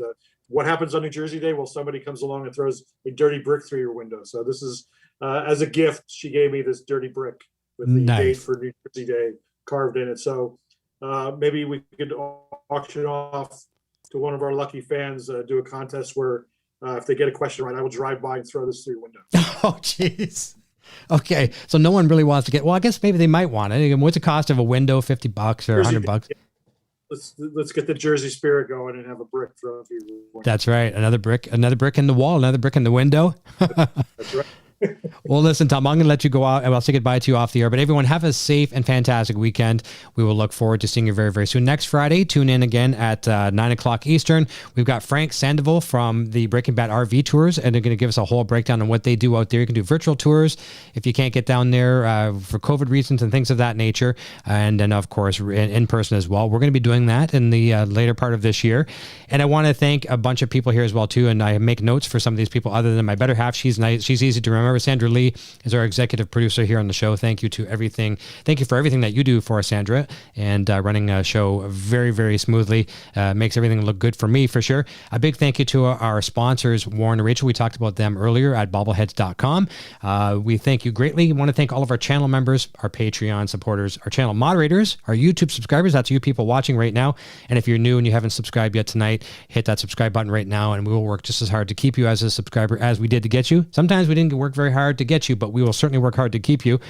what happens on New Jersey Day? Well, somebody comes along and throws a dirty brick through your window. So this is, as a gift, she gave me this dirty brick with the date for New Jersey Day carved in it. So maybe we could auction off to one of our lucky fans, do a contest where if they get a question right, I will drive by and throw this through your window. Oh, jeez. Okay, so no one really wants to get. Well, I guess maybe they might want it. What's the cost of a window? $50 or $100? Let's get the Jersey spirit going and have a brick thrown through your window. That's right. Another brick in the wall. Another brick in the window. That's right. Well, listen, Tom, I'm going to let you go out and I'll say goodbye to you off the air. But everyone, have a safe and fantastic weekend. We will look forward to seeing you very, very soon. Next Friday, tune in again at 9 o'clock Eastern. We've got Frank Sandoval from the Breaking Bad RV Tours, and they're going to give us a whole breakdown on what they do out there. You can do virtual tours if you can't get down there for COVID reasons and things of that nature. And then, of course, in person as well. We're going to be doing that in the later part of this year. And I want to thank a bunch of people here as well, too. And I make notes for some of these people other than my better half. She's nice. She's easy to remember. Remember, Sandra Lee is our executive producer here on the show. Thank you for everything that you do for us, Sandra, and running a show very, very smoothly. Makes everything look good for me, for sure. A big thank you to our sponsors, Warren and Rachel. We talked about them earlier at bobbleheads.com. We thank you greatly. We want to thank all of our channel members, our Patreon supporters, our channel moderators, our YouTube subscribers. That's you people watching right now. And if you're new and you haven't subscribed yet tonight, hit that subscribe button right now, and we will work just as hard to keep you as a subscriber as we did to get you. Sometimes we didn't work very hard to get you, but we will certainly work hard to keep you.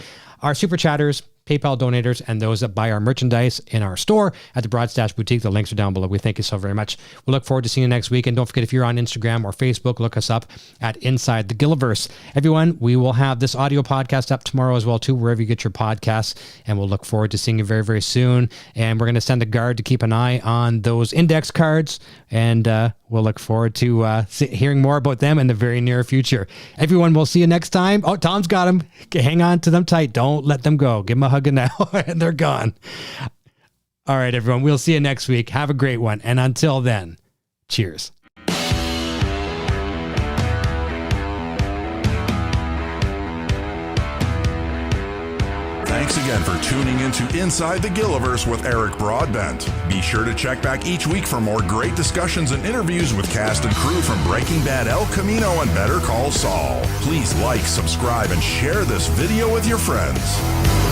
Our super chatters, PayPal donators, and those that buy our merchandise in our store at the Broadstash Boutique. The links are down below. We thank you so very much. We look forward to seeing you next week. And don't forget, if you're on Instagram or Facebook, look us up at Inside The Gilliverse. Everyone, we will have this audio podcast up tomorrow as well, too, wherever you get your podcasts. And we'll look forward to seeing you very, very soon. And we're going to send a guard to keep an eye on those index cards. And we'll look forward to hearing more about them in the very near future. Everyone, we'll see you next time. Oh, Tom's got them. Hang on to them tight. Don't let them go. Give them a hug now, and they're gone. All right, everyone. We'll see you next week. Have a great one. And until then, cheers. Thanks again for tuning into Inside the Gilliverse with Eric Broadbent. Be sure to check back each week for more great discussions and interviews with cast and crew from Breaking Bad, El Camino, and Better Call Saul. Please like, subscribe, and share this video with your friends.